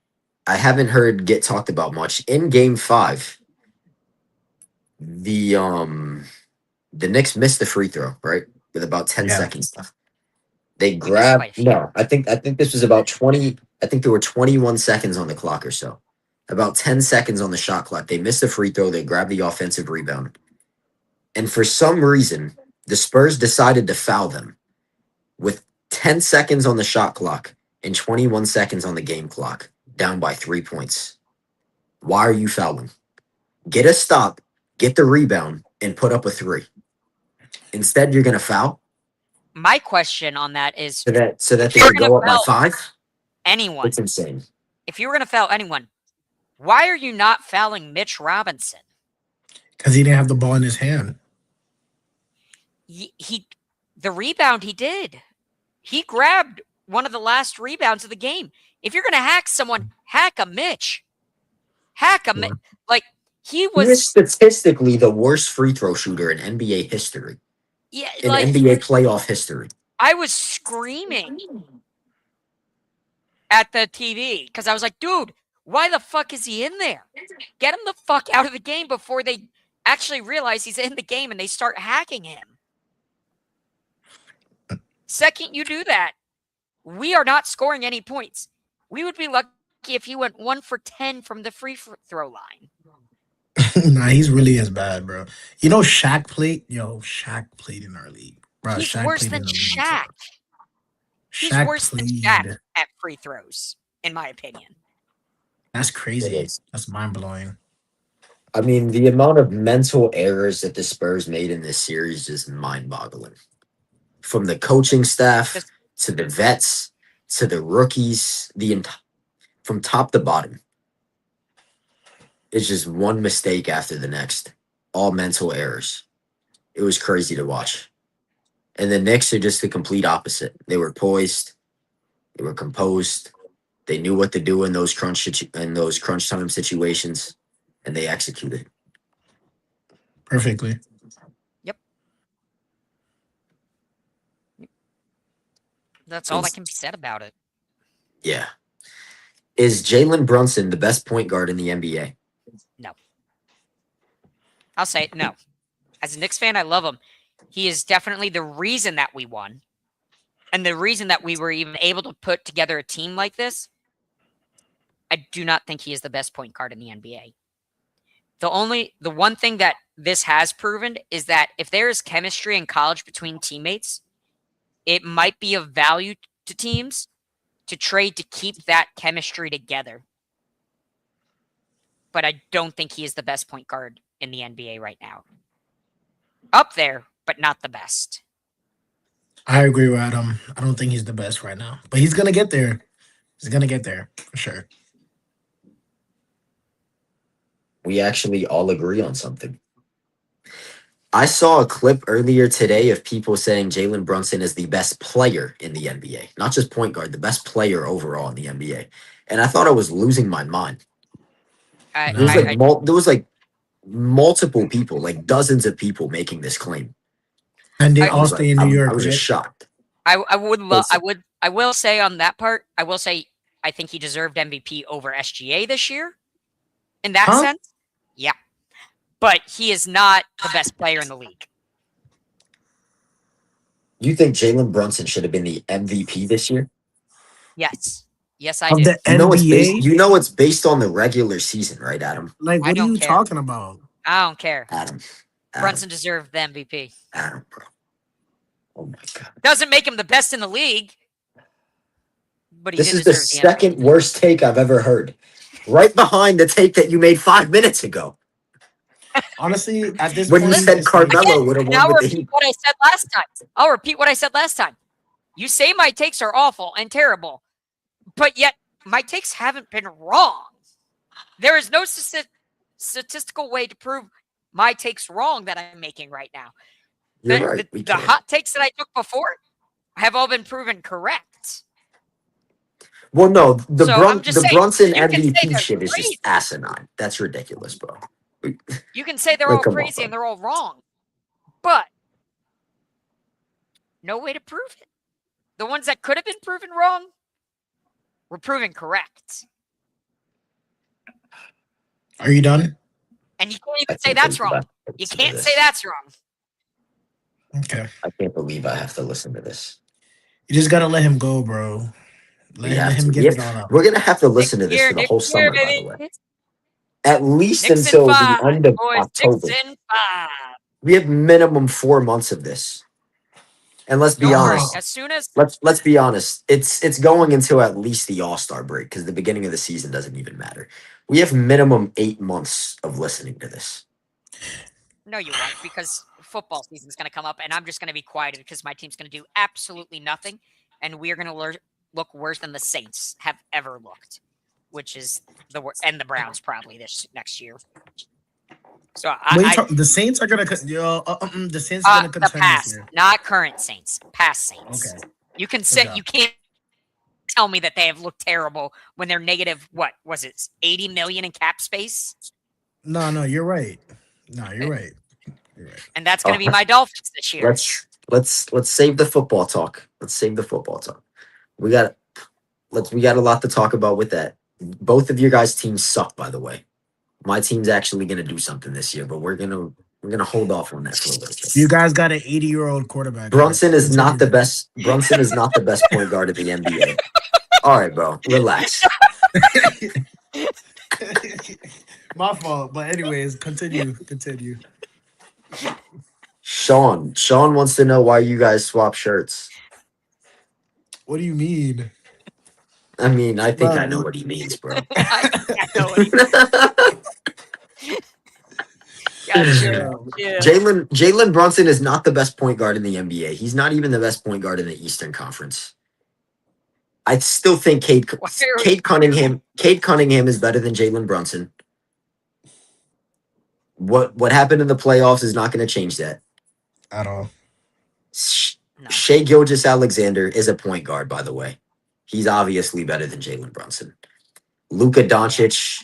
I haven't heard get talked about much in Game 5, the the Knicks missed the free throw, right? With about 10 Yeah. seconds left. They We missed grabbed quite a few. no, I think this was about 20. I think there were 21 seconds on the clock or so. About 10 seconds on the shot clock. They missed the free throw, they grabbed the offensive rebound. And for some reason, the Spurs decided to foul them with 10 seconds on the shot clock and 21 seconds on the game clock, down by 3 points. Why are you fouling? Get a stop, get the rebound, and put up a three. Instead, you're gonna foul My question on that is so that if they you're can going to go up by foul 5. It's anyone, insane. if you were going to foul anyone, why are you not fouling Mitch Robinson? Because he didn't have the ball in his hand. He the rebound he did. He grabbed one of the last rebounds of the game. If you're going to hack someone, hack a Mitch. Hack a Mitch. Like he He is was statistically the worst free throw shooter in NBA history, yeah, in like NBA playoff history. I was screaming at the TV because I was like, dude, why the fuck is he in there? Get him the fuck out of the game before they actually realize he's in the game and they start hacking him. Second, you do that, we are not scoring any points. We would be lucky if he went 1 for 10 from the free throw line. Nah, he's really as bad, bro. You know, Shaq played in our league, bro. He's Shaq worse played than in the league, bro. Shaq. He's Shaq worse than Shaq played. at free throws, in my opinion. That's It crazy. is. That's mind blowing. I mean, the amount of mental errors that the Spurs made in this series is mind boggling. From the coaching staff Just to the vets to the rookies, from top to bottom. It's just one mistake after the next. All mental errors. It was crazy to watch. And the Knicks are just the complete opposite. They were poised, they were composed, they knew what to do in those crunch time situations, and they executed. Perfectly. yep. That's all And that can be said about it. yeah. Is Jalen Brunson the best point guard in the NBA? No. I'll say it, no. As a Knicks fan, I love him. He is definitely the reason that we won. And the reason that we were even able to put together a team like this. I do not think he is the best point guard in the NBA. The one thing that this has proven is that if there is chemistry in college between teammates, it might be of value to teams to trade to keep that chemistry together. But I don't think he is the best point guard in the NBA right now. Up there, but not the best. I agree with Adam. I don't think he's the best right now, but he's gonna get there. He's gonna get there for sure. We actually all agree on something. I saw a clip earlier today of people saying Jalen Brunson is the best player in the NBA, not just point guard, the best player overall in the NBA. And I thought I was losing my mind. I, There was Nah. like I, there was like multiple people, like dozens of people making this claim. And they I, I all was like, stay in New I York, was just right? shocked. I would love. Listen, I will say on that part. I will say I think he deserved MVP over SGA this year. In that Huh? sense, yeah. But he is not the best player in the league. you think Jalen Brunson should have been the MVP this year? Yes, yes, I Of do. the NBA? You know it's based on the regular season, right, Adam? Like, I what are don't you care. talking about? I don't care. Adam. Brunson deserved the MVP. Adam, bro. Oh my god. Doesn't make him the best in the league, but he This did is the deserve the MVP. second worst take I've ever heard. Right behind the take that you made 5 minutes ago. Honestly, at this When you point, said it's like, Carmelo Again, would have and won I'll with the repeat Heat. what I said last time. I'll repeat what I said last time. You say my takes are awful and terrible, but yet my takes haven't been wrong. There is no statistical way to prove my takes wrong that I'm making right now. You're right. We The can't. hot takes that I took before have all been proven correct. Well, no, So I'm just the saying, Brunson you can say MVP they're shit is just crazy. asinine. That's ridiculous, bro. You can say they're Like, all come on, crazy bro. and they're all wrong, but no way to prove it. The ones that could have been proven wrong were proven correct. are you done? And you can't I even say can't that's believe I wrong. have to You listen to can't say this. that's wrong. Okay. I can't believe I have to listen to this. You just gotta let him go, bro. We Let have him to. get it all out. We're gonna have to Next listen to this year, for the next whole year, summer, by the way. baby. At least Knicks in until the 5, end of boys. October. Knicks in 5. We have minimum 4 months of this. And let's be Don't worry. honest. As soon as Let's be honest. It's going until at least the All-Star break because the beginning of the season doesn't even matter. We have minimum 8 months of listening to this. no, you won't, because football season's going to come up, and I'm just going to be quiet because my team's going to do absolutely nothing, and we're going to look worse than the Saints have ever looked, which is and the Browns probably this next year. So The Saints are gonna the Saints are gonna the contend this past, year. not current Saints, past Saints. Okay. You can Good say job. you can't tell me that they have looked terrible when they're negative. What was it? 80 million in cap space, No, you're right. No, you're right. You're right. and that's going to be my Dolphins this year. Let's save the football talk. Let's save the football talk. We got a lot to talk about with that. Both of your guys' teams suck, by the way. My team's actually gonna do something this year, but we're gonna hold off on that for a little bit. You guys got an 80-year-old quarterback. Brunson is Continue. not the best. Brunson is not the best point guard of the NBA. All right, bro, relax. My fault. But anyways, continue. Sean wants to know why you guys swap shirts. What do you mean? I mean, I think Bro, I know what he means, bro. I know what he means. Yeah. Jalen Brunson is not the best point guard in the NBA. He's not even the best point guard in the Eastern Conference. I still think Cade Cunningham is better than Jalen Brunson. What happened in the playoffs is not going to change that. At all. No. Shea Gilgeous-Alexander is a point guard, by the way. He's obviously better than Jalen Brunson. Luka Doncic.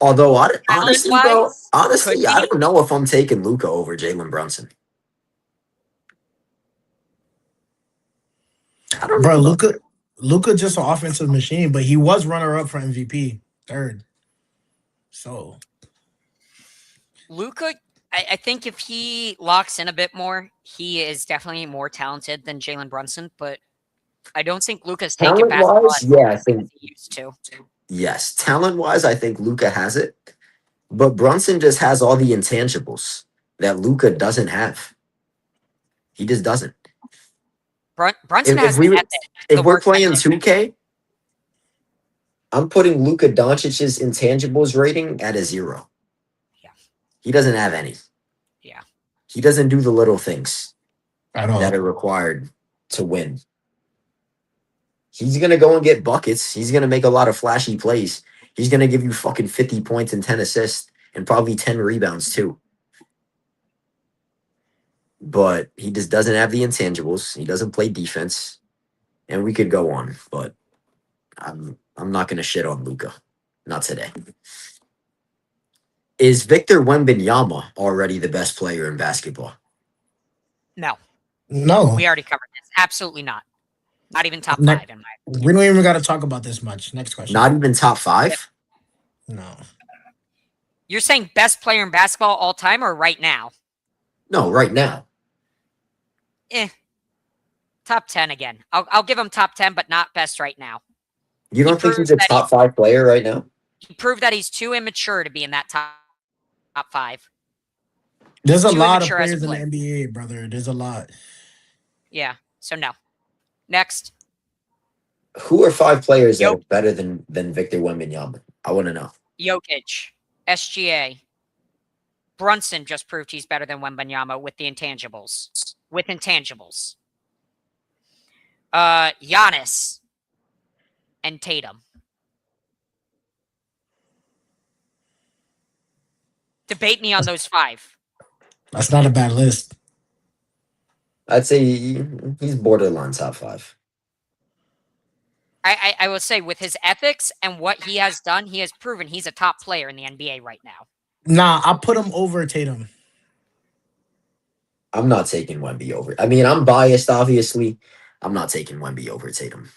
Although honestly, bro, I don't know if I'm taking Luka over Jalen Brunson. I don't Bro, know. Luka just an offensive machine, but he was runner-up for MVP, third. So Luka, I think if he locks in a bit more, he is definitely more talented than Jalen Brunson, but I don't think Luka's taken basketball as he used to. Yes, talent-wise, I think Luka has it. But Brunson just has all the intangibles that Luka doesn't have. He just doesn't. Brunson If we're work playing ethic. 2K, I'm putting Luka Doncic's intangibles rating at a 0. Yeah. He doesn't have any. Yeah. He doesn't do the little things at all. that are required to win. He's going to go and get buckets. He's going to make a lot of flashy plays. He's going to give you fucking 50 points and 10 assists and probably 10 rebounds too. but he just doesn't have the intangibles. He doesn't play defense, and we could go on, but I'm not gonna shit on Luca. Not today. Is Victor Wembanyama already the best player in basketball? No, No, we already covered this. Absolutely not. Not even top ne- 5 in my we opinion. don't even got to talk about this much. Next question. Not even top 5? No, You're saying best player in basketball all time or right now? No, right now. Top 10 again. I'll give him top 10, but not best right now. You don't think he's a top 5 player right now? He proved that he's too immature to be in that top 5. there's a Too lot of immature as a players in the player. NBA, brother. There's a lot. Yeah. So no. Next. Who are 5 players that Yo- are better than Victor Wembanyama? I want to know. Jokic, SGA. Brunson just proved he's better than Wembanyama with the intangibles. With intangibles. Giannis and Tatum. Debate me on those 5. That's not a bad list. I'd say he's borderline top 5. I will say with his ethics and what he has done, he has proven he's a top player in the NBA right now. Nah, I'll put him over Tatum. I'm not taking Wemby over. I mean, I'm biased, obviously. I'm not taking Wemby over Tatum.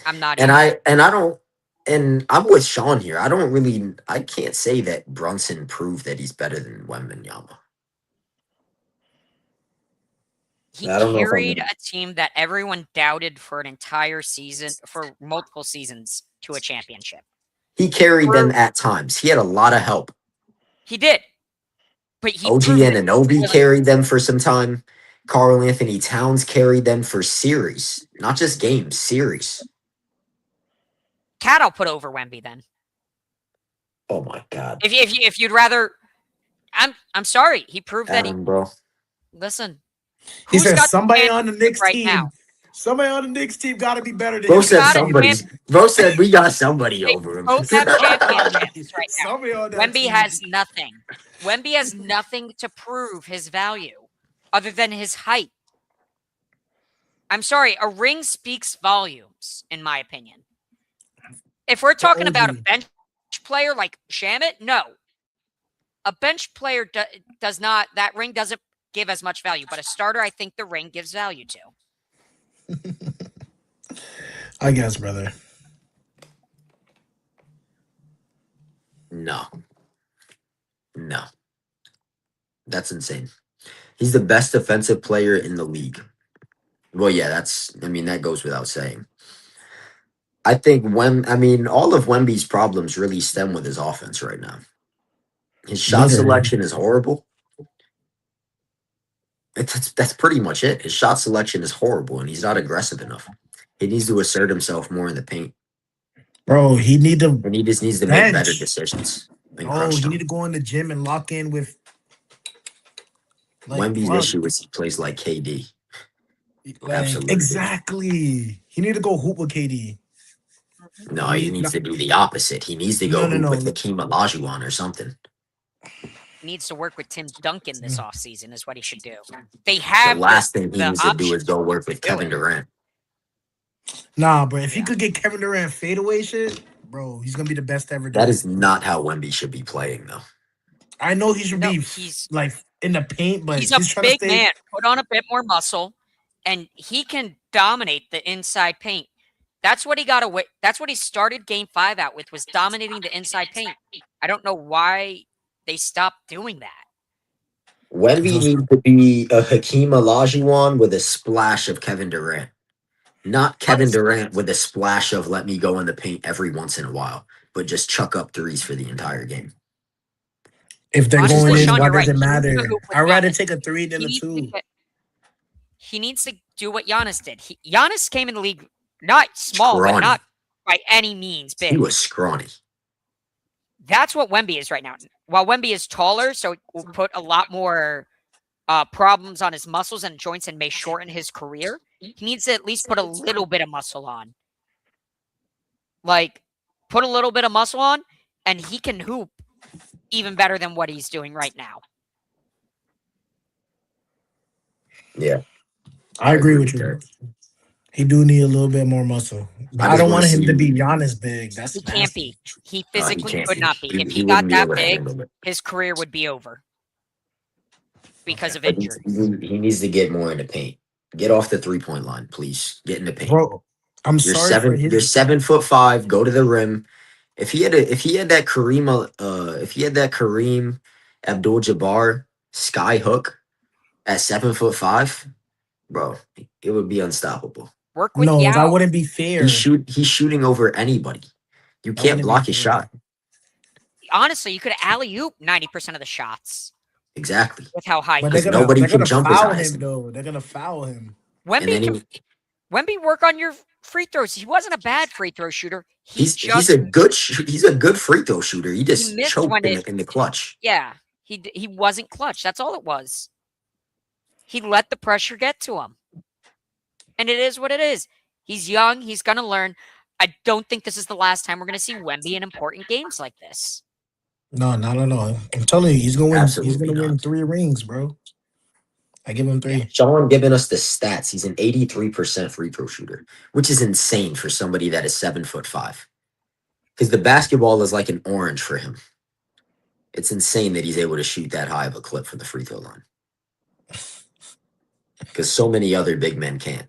I'm not And either. I don't, and I'm with Sean here. I can't say that Brunson proved that he's better than Wembanyama. He I don't know if I'm carried gonna. a team that everyone doubted for an entire season, for multiple seasons, to a championship. He carried them at times. He had a lot of help. He did. But he OG proved that he was Anunoby willing. carried them for some time. Karl Anthony Towns carried them for series, not just games, series. Cat, I'll put over Wemby then. Oh my God, If you'd rather, I'm sorry. He proved that he. Adam, bro. Listen, He who's said got somebody on the Knicks right team. now? Somebody on the Knicks team got to be better than Bro him. said got a somebody's. Bro said we got somebody over him. Both have championships right now. Somebody on that Wemby team. has nothing. Wemby has nothing to prove his value other than his height. I'm sorry, a ring speaks volumes, in my opinion. If we're talking about a bench player like Shamit, no. A bench player does not, that ring doesn't give as much value, but a starter, I think the ring gives value to. I guess, brother. No. That's insane. He's the best defensive player in the league. Well, yeah, that goes without saying. I think all of Wemby's problems really stem with his offense right now. His shot Literally. selection is horrible. That's pretty much it. His shot selection is horrible, and he's not aggressive enough. He needs to assert himself more in the paint. Bro, he need to And he just needs to make better decisions. Oh, he need to go in the gym and lock in with Wemby's issue is he plays like KD. Absolutely. Exactly. He need to go hoop with KD. No, he needs to do the opposite. He needs to go hoop with Hakeem Olajuwon or something. Needs to work with Tim Duncan this offseason is what he should do. They have the last thing he needs to do is go work with Kevin Durant. Nah, bro. If he could get Kevin Durant fadeaway shit, bro, he's gonna be the best ever. That is not how Wemby should be playing, though. I know he should be like in the paint, but he's a big man. Put on a bit more muscle, and he can dominate the inside paint. That's what he got away. That's what he started Game 5 out with, was dominating the inside paint. I don't know why they stopped doing that. Wemby needs to be a Hakeem Olajuwon with a splash of Kevin Durant. Not Kevin Durant with a splash of let me go in the paint every once in a while, but just chuck up threes for the entire game. If they're Honestly, going in, Sean, why you're does right. it matter? I'd rather take a 3 than a 2. He needs to do what Giannis did. Giannis came in the league not small, but not by any means big. He was scrawny. That's what Wemby is right now. While Wemby is taller, so it will put a lot more problems on his muscles and joints and may shorten his career, he needs to at least put a little bit of muscle on. Like, put a little bit of muscle on, and he can hoop even better than what he's doing right now. Yeah, I I agree agree with with you. that. He do need a little bit more muscle, but I I just don't want want to him to be see. Giannis big. He That's can't nasty. be. He He physically can't could be. not be. If He he got wouldn't be that able to big, handle it. his career would be over because Okay, of But injuries. he needs to get more into paint. Get off the 3-point line, please. Get in the paint. bro. I'm You're sorry for seven. his. You're 7'5". Go to the rim. If he had that if he had that Kareem Abdul-Jabbar sky hook at 7'5", bro, it would be unstoppable. Work with No, that Yao. wouldn't be fair. He's shooting over anybody. You That can't wouldn't be block his fair. shot. Honestly, you could alley-oop 90% of the shots Exactly. with how high But he they're Because is. gonna nobody they're can gonna jump as foul high as him him. though. They're gonna foul him. And Wemby then can Wemby work on your free throws. He wasn't a bad free throw shooter. he's a good free throw shooter. He He just missed choked when it. in the clutch. Yeah, he wasn't clutch. That's all it was. He let the pressure get to him, and it is what it is. He's young. He's gonna learn. I don't think this is the last time we're gonna see Wemby in important games like this. No, not at all. I'm telling you, he's gonna win. He's Absolutely gonna win not. 3 rings, bro. I give him Yeah, 3. Sean giving us the stats. He's an 83% free throw shooter, which is insane for somebody that is 7'5". Because the basketball is like an orange for him. It's insane that he's able to shoot that high of a clip from the free throw line. Because so many other big men can't.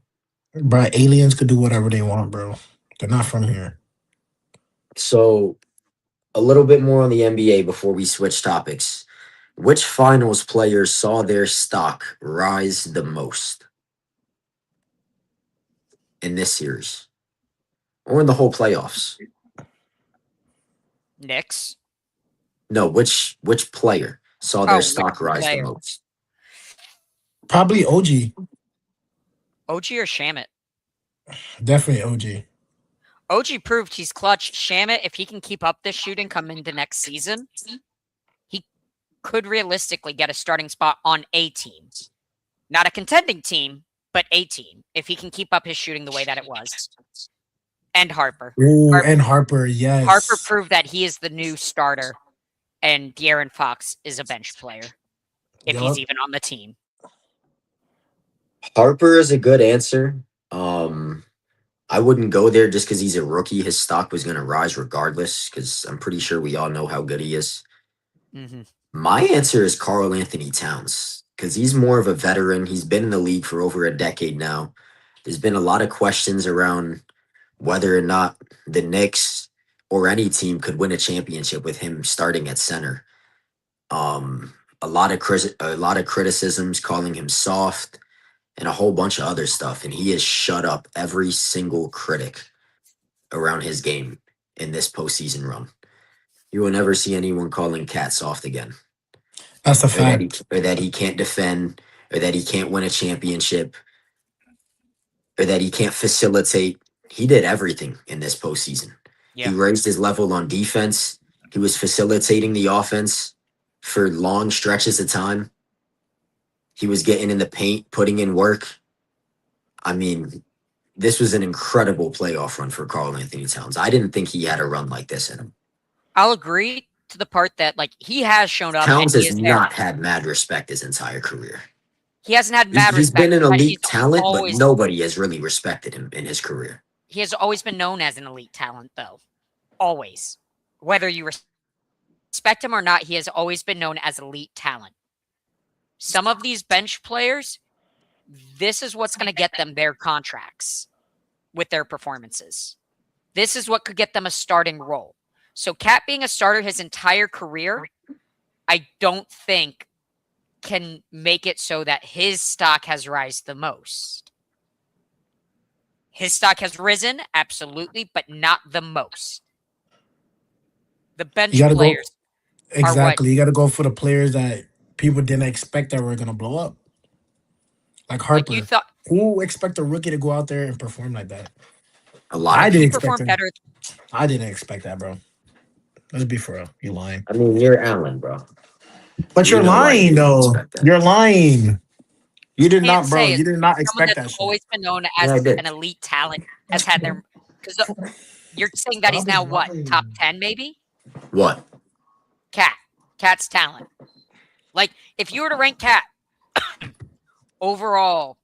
Bro, aliens could do whatever they want, bro. They're not from here. So a little bit more on the NBA before we switch topics. Which finals players saw their stock rise the most in this series or in the whole playoffs? Knicks. No, which player saw their Oh, which stock rise the player? most? Probably OG. OG or Shamit? Definitely OG. OG proved he's clutch. Shamit, if he can keep up this shooting come into next season, he could realistically get a starting spot on a team. Not a contending team, but a team, if he can keep up his shooting the way that it was. And Harper. Ooh, Harper, and Harper, Harper yes. proved that he is the new starter, and De'Aaron Fox is a bench player, if he's Yup. even on the team. Harper is a good answer. I wouldn't go there just because he's a rookie. His stock was going to rise regardless because I'm pretty sure we all know how good he is. Mm-hmm. My answer is Carl Anthony Towns because he's more of a veteran. He's been in the league for over a decade now. There's been a lot of questions around whether or not the Knicks or any team could win a championship with him starting at center. A lot of criticisms calling him soft and a whole bunch of other stuff, and he has shut up every single critic around his game in this postseason run. You will never see anyone calling Cat soft again, That's a fact. or that he can't defend, or that he can't win a championship, or that he can't facilitate. He did everything in this postseason. He Yeah. raised his level on defense. He was facilitating the offense for long stretches of time. He was getting in the paint, putting in work. I mean, this was an incredible playoff run for Carl Anthony Towns. I didn't think he had a run like this in him. I'll agree to the part that, like, he has shown up and Towns he has is there. not had mad respect his entire career. He hasn't had mad He's been respect, an but he's elite talent, but always nobody has really respected him in his career. he has always been known as an elite talent, though. Always. Whether you respect him or not, he has always been known as elite talent. Some of these bench players, this is what's going to get them their contracts with their performances. This is what could get them a starting role. So Cat being a starter his entire career, I don't think can make it so that his stock has risen the most. His stock has risen, absolutely, but not the most. The You bench gotta go players are what exactly. You gotta go for the players that people didn't expect that were gonna blow up. Like like you Harper. thought. Who expect a rookie to go out there and perform like that? A lot I of He didn't people. expect performed him. better. I didn't expect that, bro. Let's be for real. You lying. I mean, you're Allen, bro. But We you're know why you lying didn't though. expect that. You're lying. You did Can't not, bro. say You is did not someone expect that's that shit. always been known Yeah, as I did. an elite talent has had their because you're saying that he's Rob is now what, top lying. 10 maybe? What? Cat's talent. Like if you were to rank Cat overall,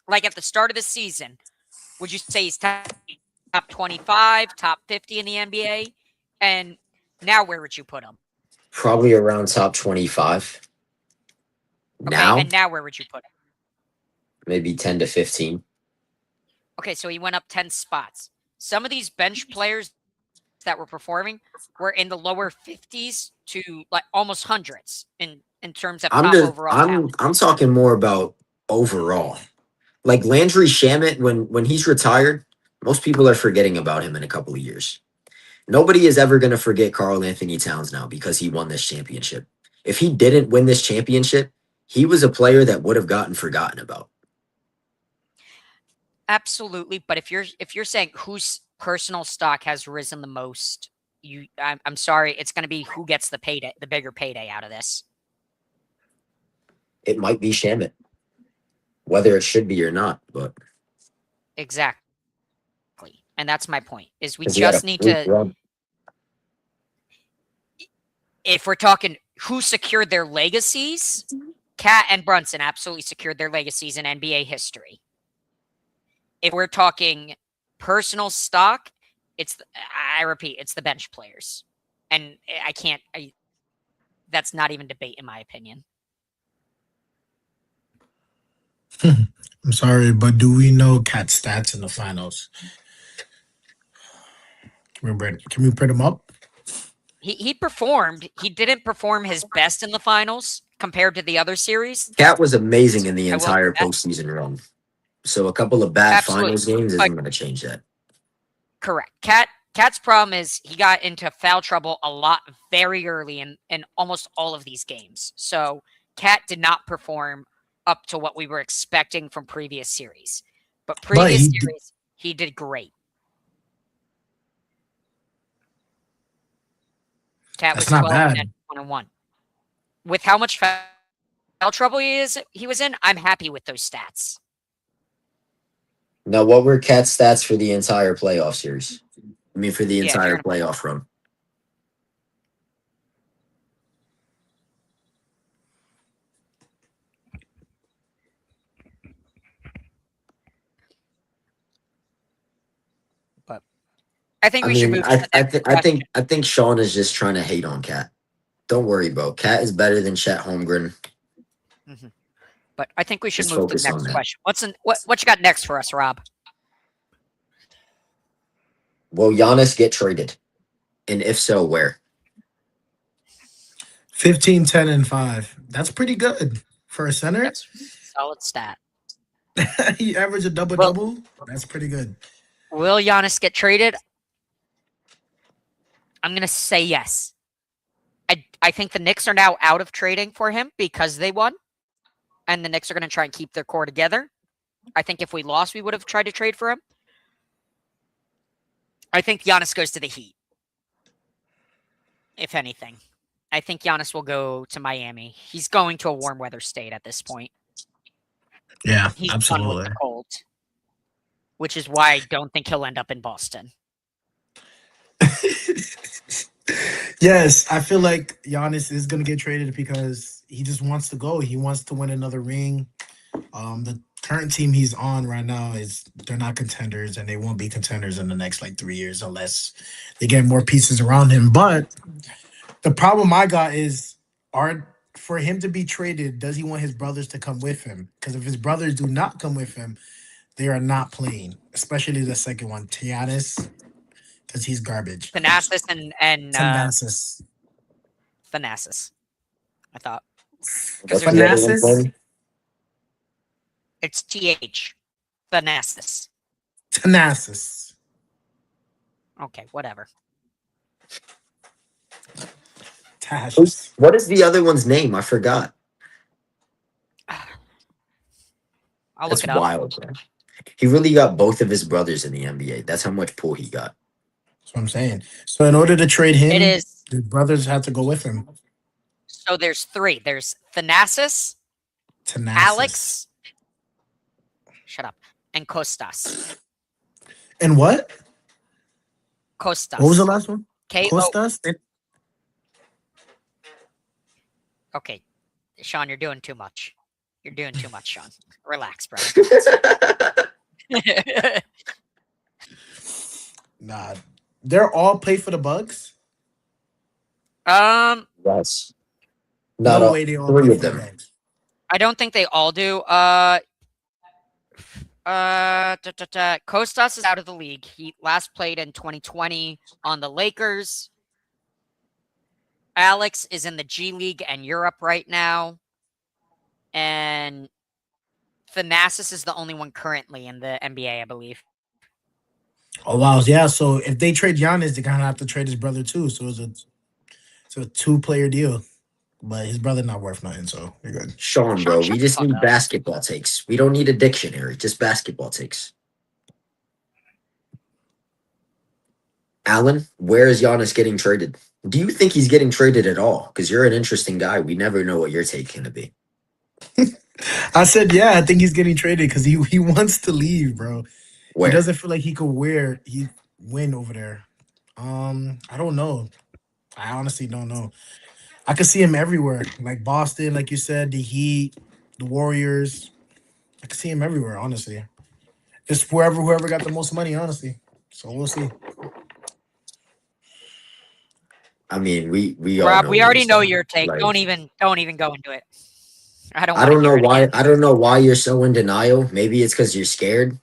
like at the start of the season, would you say he's top 25, top 50 in the NBA? And now where would you put him? Probably around top 25. Okay, Now, and now where would you put him? maybe 10 to 15. Okay, so he went up 10 spots. Some of these bench players that were performing were in the lower 50s to like almost hundreds in terms of top overall talent. I'm talking more about overall. Like Landry Shamet, when he's retired, most people are forgetting about him in a couple of years. Nobody is ever going to forget Karl Anthony Towns now because he won this championship. If he didn't win this championship, he was a player that would have gotten forgotten about. Absolutely, but if you're saying whose personal stock has risen the most, I'm sorry, it's going to be who gets the payday, the bigger payday out of this. It might be Shamet, whether it should be or not, but Exactly. And that's my point. Is we because he had a just need freak to, run. if we're talking who secured their legacies, Cat and Brunson absolutely secured their legacies in NBA history. If we're talking personal stock, I repeat, it's the bench players. And that's not even debate in my opinion. I'm sorry, but do we know Cat's stats in the finals? Can we print him up? He performed. He didn't perform his best in the finals compared to the other series. Cat was amazing in the I will entire admit that. postseason run. So a couple of bad Absolutely. finals games But- isn't going to change that. Correct. Cat's problem is he got into foul trouble a lot very early in almost all of these games. So Cat did not perform up to what we were expecting from previous series. But previous series, he did great. Cat was That's not 12 bad. and 1-1. With how much foul trouble he was in, I'm happy with those stats. Now, what were Cat's stats for the entire playoff series? I mean, for the Yeah, entire fair playoff run. But I think I we should mean, move to the next question. I think Sean is just trying to hate on Cat. Don't worry, bro. Cat is better than Chet Holmgren. But I think we should Just move to the focus on next that. question. What you got next for us, Rob? Will Giannis get traded? And if so, where? 15, 10, and 5. That's pretty good for a center. That's a solid stat. He averaged a double-double. That's pretty good. Will Giannis get traded? I'm going to say yes. I think the Knicks are now out of trading for him because they won. And the Knicks are going to try and keep their core together. I think if we lost, we would have tried to trade for him. I think Giannis goes to the Heat. If anything. I think Giannis will go to Miami. He's going to a warm weather state at this point. Yeah, He's done with absolutely. the cold. Which is why I don't think he'll end up in Boston. Yes, I feel like Giannis is going to get traded because he just wants to go. He wants to win another ring. The current team he's on right now they're not contenders, and they won't be contenders in the next like 3 years unless they get more pieces around him. But the problem I got is, for him to be traded, does he want his brothers to come with him? Because if his brothers do not come with him, they are not playing, especially the second one, Tianis, because he's garbage. Thanasis and Thanasis. Thanasis. I thought. What's there's the other Thanasis? one's name? It's TH. Thanasis. Thanasis. Okay, whatever. Tashes. What is the other one's name? I forgot. I'll That's look it up. wild, man. He really got both of his brothers in the NBA. That's how much pull he got. That's what I'm saying. So in order to trade him, It is. the brothers have to go with him. So there's three. There's Thanasis, Thanasis. Alex, shut up, and Kostas. And what? Kostas. What was the last one? K-O- Kostas? Okay. Sean, you're doing too much. You're doing too much, Sean. Relax, brother. Nah, they're all play for the Bucks. um, Yes. Not No all way they all play three of for the them. Bucks. I don't think they all do. Kostas is out of the league. He last played in 2020 on the Lakers. Alex is in the G League and Europe right now. And Thanasis is the only one currently in the NBA, I believe. Oh wow, yeah. So if they trade Giannis, they kind of have to trade his brother too. So it's a two-player deal, but his brother not worth nothing, so you're good. Sean, Sean, bro, we shut the just fuck need up. basketball takes. We don't need a dictionary, just basketball takes. Alan, where is Giannis getting traded? Do you think he's getting traded at all? Because you're an interesting guy. We never know what your take going to be. I said, yeah, I think he's getting traded because he wants to leave, bro. He Where? doesn't feel like he win over there. I don't know. I honestly don't know. I could see him everywhere, like Boston, like you said, the Heat, the Warriors. I could see him everywhere, honestly. Just whoever got the most money, honestly. So we'll see. I mean, we all Rob, know we where already he's know going. your take. Like, Don't even go into it. I don't I want to don't know hear it why. again. I don't know why you're so in denial. Maybe it's because you're scared.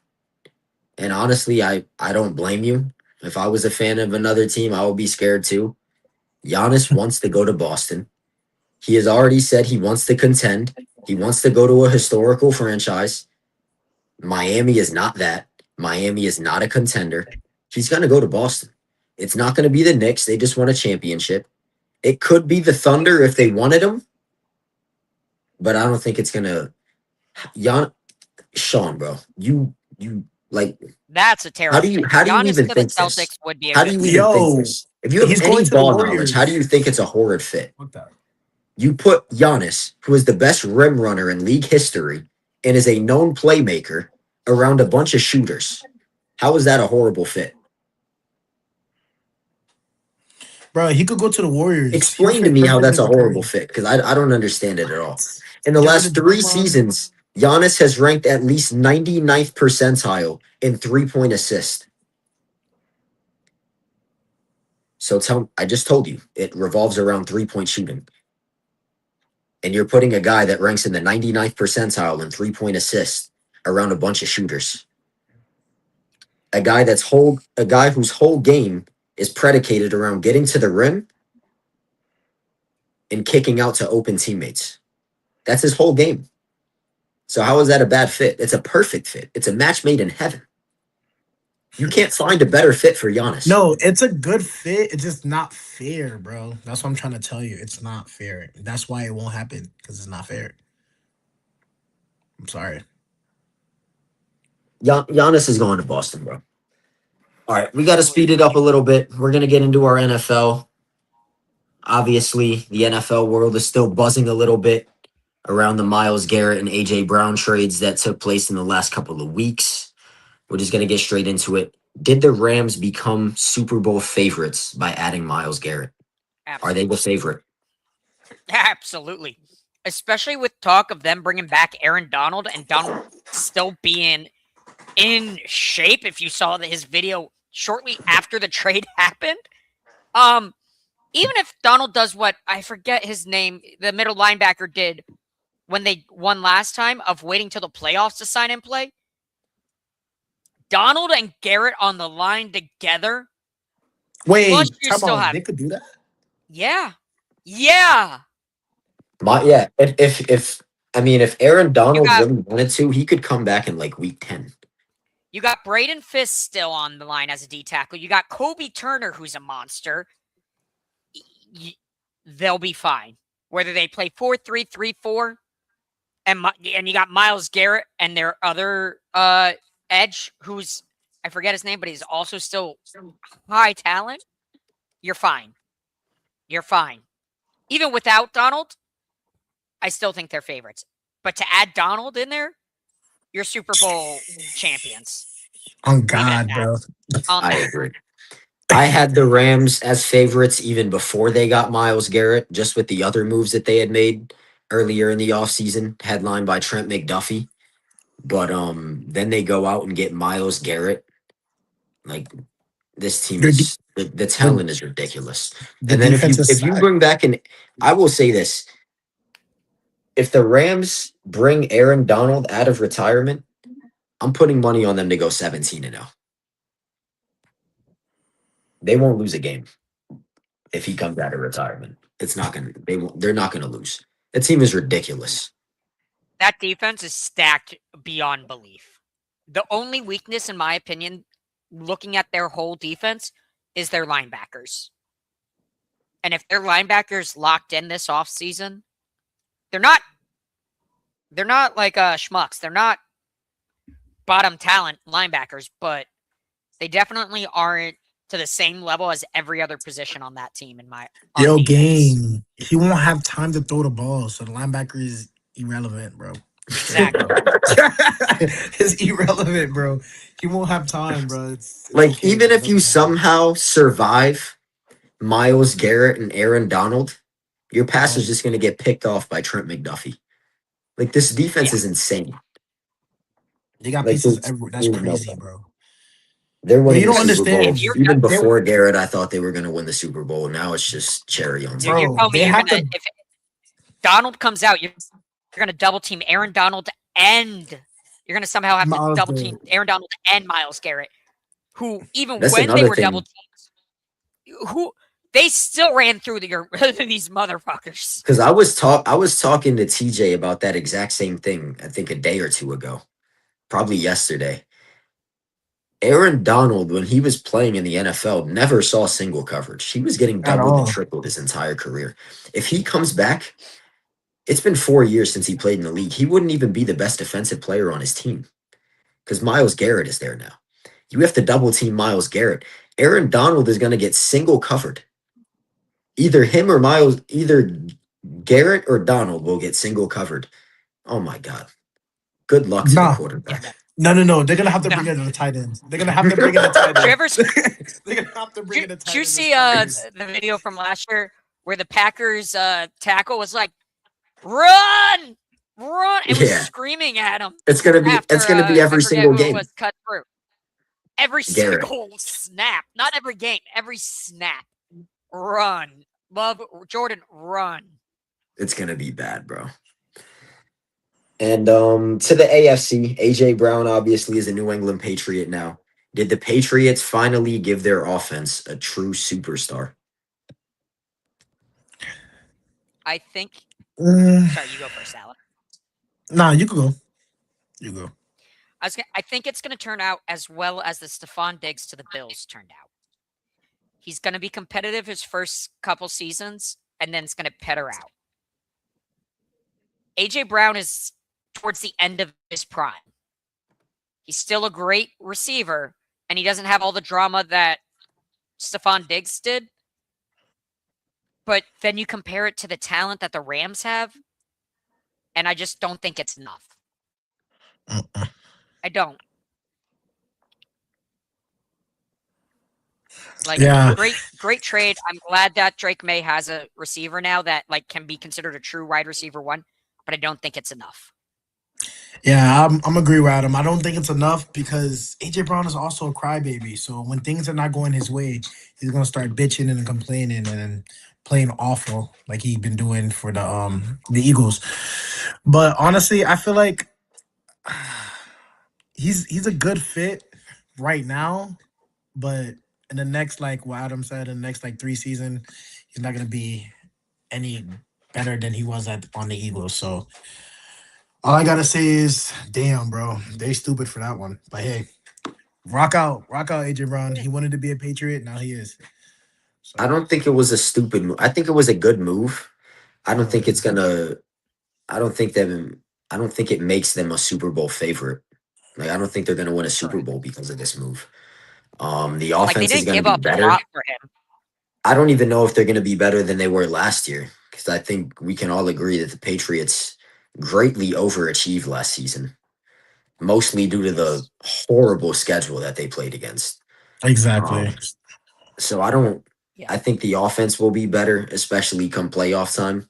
And honestly, I don't blame you. If I was a fan of another team, I would be scared too. Giannis wants to go to Boston. He has already said he wants to contend. He wants to go to a historical franchise. Miami is not that. Miami is not a contender. He's going to go to Boston. It's not going to be the Knicks. They just won a championship. It could be the Thunder if they wanted him, but I don't think it's going to. Sean, bro, you like That's a terrible take. how do you Giannis even to the think this? Celtics would be a How do good you fit. even think Yo, this? If you have he's going any to the ball knowledge, how do Warriors. you think it's a horrid fit? Fuck that. You put Giannis, who is the best rim runner in league history and is a known playmaker, around a bunch of shooters. How is that a horrible fit? Bro, he could go to the Warriors. He'll Explain to fit me how perfect that's with a horrible Curry. fit because I don't understand it at all. In the John to last three Draymond. seasons, Giannis has ranked at least 99th percentile in 3-point assist. So I just told you it revolves around 3-point shooting. And you're putting a guy that ranks in the 99th percentile in 3-point assists around a bunch of shooters. A guy whose whole game is predicated around getting to the rim and kicking out to open teammates. That's his whole game. So how is that a bad fit? It's a perfect fit. It's a match made in heaven. You can't find a better fit for Giannis. No, it's a good fit. It's just not fair, bro. That's what I'm trying to tell you. It's not fair. That's why it won't happen because it's not fair. I'm sorry. Giannis is going to Boston, bro. All right, we got to speed it up a little bit. We're going to get into our NFL. Obviously, the NFL world is still buzzing a little bit around the Myles Garrett and AJ Brown trades that took place in the last couple of weeks. We're just going to get straight into it. Did the Rams become Super Bowl favorites by adding Myles Garrett? Are they the favorite? Absolutely. Especially with talk of them bringing back Aaron Donald and Donald still being in shape. If you saw his video shortly after the trade happened, even if Donald does what I forget his name, the middle linebacker did when they won last time of waiting till the playoffs to sign and play. Donald and Garrett on the line together. Wait, Plus, you come still on. have They could do that? yeah. If Aaron You Donald got really wanted to, he could come back in like week 10. you got Braden Fisk still on the line as a D tackle. You got Kobe Turner, who's a monster. They'll be fine. Whether they play 4-3-3-4, and you got Myles Garrett and their other edge, who's I forget his name, but he's also still high talent. You're fine. You're fine. Even without Donald, I still think they're favorites. But to add Donald in there, you're Super Bowl champions. On Leave it at God, that. bro. On I that. agree. I had the Rams as favorites even before they got Myles Garrett, just with the other moves that they had made. earlier in the offseason, headlined by Trent McDuffie. But then they go out and get Miles Garrett. Like this team Their de- is the the talent is ridiculous. the And then if defense you is if you stacked. bring back an I will say this, if the Rams bring Aaron Donald out of retirement, I'm putting money on them to go 17-0. They won't lose a game if he comes out of retirement. It's not gonna they're not gonna lose. The team is ridiculous. That defense is stacked beyond belief. The only weakness, in my opinion, looking at their whole defense, is their linebackers. And if their linebackers locked in this offseason, they're not like schmucks. They're not bottom talent linebackers, but they definitely aren't to the same level as every other position on that team on Yo, defense. game. He won't have time to throw the ball, so the linebacker is irrelevant, bro. Exactly. It's irrelevant, bro. He won't have time, bro. It's Like okay. even Bro. It if you doesn't matter. somehow survive Miles Garrett and Aaron Donald, your pass Uh-huh. is just gonna get picked off by Trent McDuffie. Like this defense Yeah. is insane. They got Like pieces everywhere. That's there's no crazy, way. bro. They're But you winning the don't Super Bowl. If understand. you're Even They, before Garrett, I thought they were going to win the Super Bowl. Now it's just cherry on top. you're bro, telling me they you're have gonna, to. if Donald comes out, you're gonna double team Aaron Donald, and you're gonna somehow have to Miles double Garrett. team Aaron Donald and Miles Garrett, who even That's when they another were double thing. teams, who they still ran through these motherfuckers. Because I was talking to TJ about that exact same thing, I think a day or two ago. Probably yesterday. Aaron Donald, when he was playing in the NFL, never saw single coverage. He was getting At doubled and all. tripled his entire career. If he comes back, it's been 4 years since he played in the league. He wouldn't even be the best defensive player on his team because Miles Garrett is there now. You have to double team Miles Garrett. Aaron Donald is going to get single covered. Either him or Miles, either Garrett or Donald will get single covered. Oh my God. Good luck to the Nah. quarterback. No. They're gonna have to No. bring in the tight ends. They're gonna have to bring in the tight ends. Trevor's, They're gonna have to bring in the did tight you ends as see covers. the video from last year where the Packers tackle was like, run, run, and was Yeah. screaming at him It's gonna be after every I forget single who it game. was cut through. Every Garrett. single snap, not every game, every snap. Run, love Jordan, run. It's gonna be bad, bro. And to the AFC, AJ Brown obviously is a New England Patriot now. Did the Patriots finally give their offense a true superstar? I think. Mm, Sorry, you go first, Alan. nah, you can go. You go. I think it's going to turn out as well as the Stephon Diggs to the Bills turned out. He's going to be competitive his first couple seasons, and then it's going to petter out. AJ Brown is towards the end of his prime. He's still a great receiver, and he doesn't have all the drama that Stephon Diggs did. But then you compare it to the talent that the Rams have, and I just don't think it's enough. Uh-uh. I don't. Like, Yeah. great trade. I'm glad that Drake May has a receiver now that like can be considered a true wide receiver one, but I don't think it's enough. Yeah, I'm agree with Adam. I don't think it's enough because AJ Brown is also a crybaby. So when things are not going his way, he's gonna start bitching and complaining and playing awful like he's been doing for the Eagles. But honestly, I feel like he's a good fit right now, but in the next like what Adam said, in the next like 3 seasons, he's not gonna be any better than he was on the Eagles. So all I gotta say is, damn, bro, they stupid for that one. But hey, rock out, AJ Brown. He wanted to be a Patriot, now he is. So I don't think it was a stupid move. I think it was a good move. I don't think it's gonna. I don't think them. I don't think it makes them a Super Bowl favorite. Like I don't think they're gonna win a Super Bowl because of this move. The Like they offense is didn't gonna give be up a better. lot for him. I don't even know if they're gonna be better than they were last year because I think we can all agree that the Patriots greatly overachieved last season, mostly due to the horrible schedule that they played against. exactly. So I don't. Yeah. I think the offense will be better, especially come playoff time.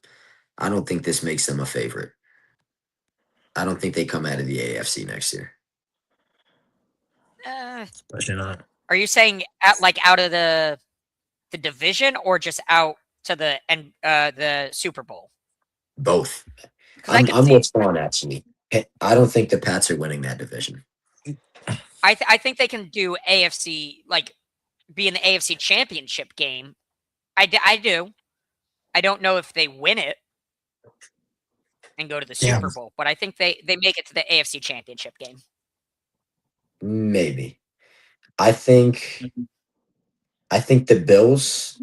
I don't think this makes them a favorite. I don't think they come out of the AFC next year. Especially not. Are you saying out of the division or just out to the Super Bowl? Both. Because I could I'm see. with Spawn, actually. I don't think the Pats are winning that division. I think they can do AFC, be in the AFC Championship game. I do. I don't know if they win it and go to the Yeah. Super Bowl, but I think they make it to the AFC Championship game. Maybe. I think the Bills.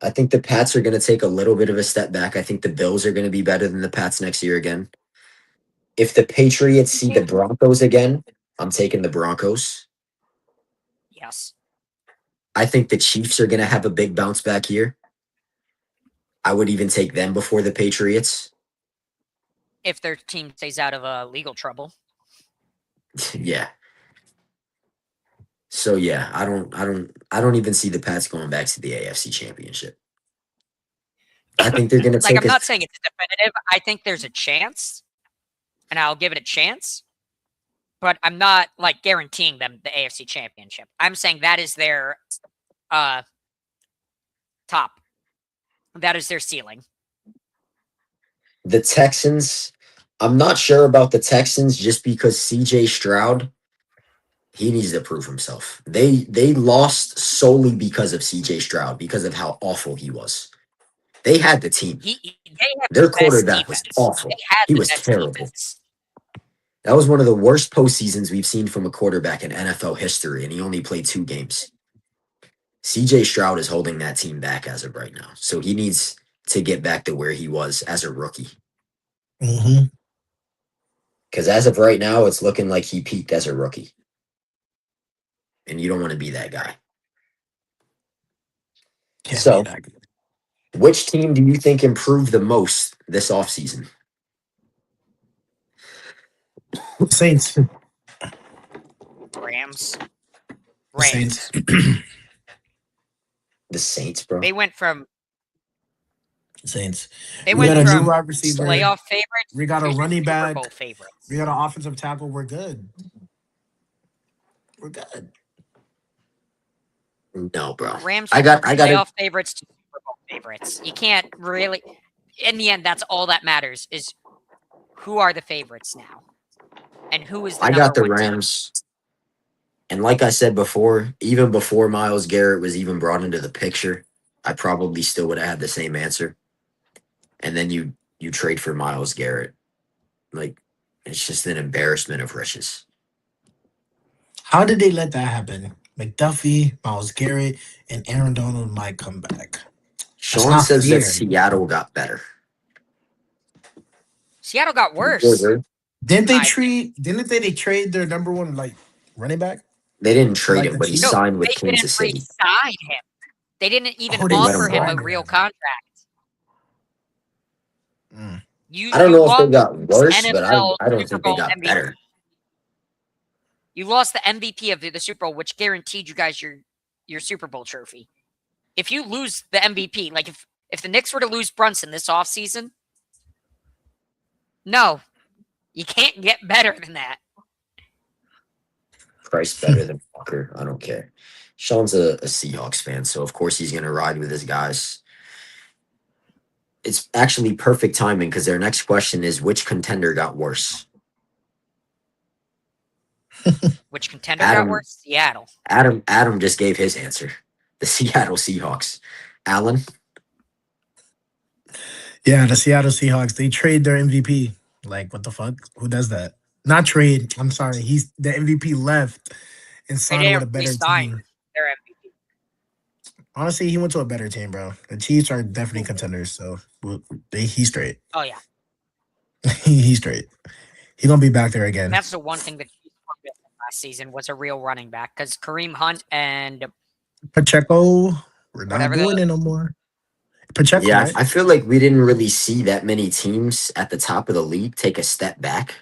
I think the Pats are going to take a little bit of a step back. I think the Bills are going to be better than the Pats next year again. If the Patriots see the Broncos again, I'm taking the Broncos. Yes. I think the Chiefs are going to have a big bounce back year. I would even take them before the Patriots. If their team stays out of legal trouble. Yeah. So yeah, I don't even see the Pats going back to the AFC Championship. I think they're going to take I'm not saying it's definitive. I think there's a chance, and I'll give it a chance. But I'm not guaranteeing them the AFC Championship. I'm saying that is their top. That is their ceiling. The Texans, I'm not sure about the Texans just because CJ Stroud, he needs to prove himself. They lost solely because of CJ Stroud, because of how awful he was. They had the team. They have Their the best quarterback was defense. awful. They had He the was best terrible. defense. That was one of the worst postseasons we've seen from a quarterback in NFL history, and he only played 2 games. CJ Stroud is holding that team back as of right now. So he needs to get back to where he was as a rookie. Mm-hmm. Because as of right now, it's looking like he peaked as a rookie. And you don't want to be that guy. Can't So, be that good. which team do you think improved the most this offseason? Saints. Rams. Saints. The Saints, bro. They went from Saints. they We went got a new from wide receiver. playoff favorites. We got a to running Super back. Bowl favorites. We got an offensive tackle. We're good. We're good. No, bro. Rams I went got from it. playoff favorites to Super Bowl favorites. You can't really. In the end, that's all that matters is who are the favorites now, and who is the I number got the one Rams. And like I said before, even before Myles Garrett was even brought into the picture, I probably still would have had the same answer. And then you trade for Myles Garrett. Like, it's just an embarrassment of riches. How did they let that happen? McDuffie, Myles Garrett, and Aaron Donald might come back. Sean not says that fair. Seattle got better. Seattle got worse. Didn't they I- trade? Didn't they trade their number one running back? They didn't trade Like him, the but he Chiefs? signed with They Kansas didn't City. re-sign him. They didn't even Oh, they let offer him him a signed real him. contract. Mm. I don't know if they lost got worse, but NFL I don't Super think they Bowl got MVP. better. You lost the MVP of the Super Bowl, which guaranteed you guys your Super Bowl trophy. If you lose the MVP, if the Knicks were to lose Brunson this offseason, no, you can't get better than that. Price better than Walker. I don't care. Sean's a Seahawks fan, so of course he's going to ride with his guys. It's actually perfect timing because their next question is which contender got worse? Which contender Adam. got worse? Seattle. Adam just gave his answer. The Seattle Seahawks. Alan? Yeah, the Seattle Seahawks. They trade their MVP. Like, what the fuck? Who does that? Not trade. I'm sorry. He's the MVP left and They signed with a didn't better re-sign team. their MVP. Honestly, he went to a better team, bro. The Chiefs are definitely contenders, so he's straight. Oh yeah, He's straight. He's gonna be back there again. that's the one thing that Chiefs were missing last season was a real running back because Kareem Hunt and Pacheco, we're not Whatever doing the- it no more. Pacheco, Yeah, right? I feel like we didn't really see that many teams at the top of the league take a step back.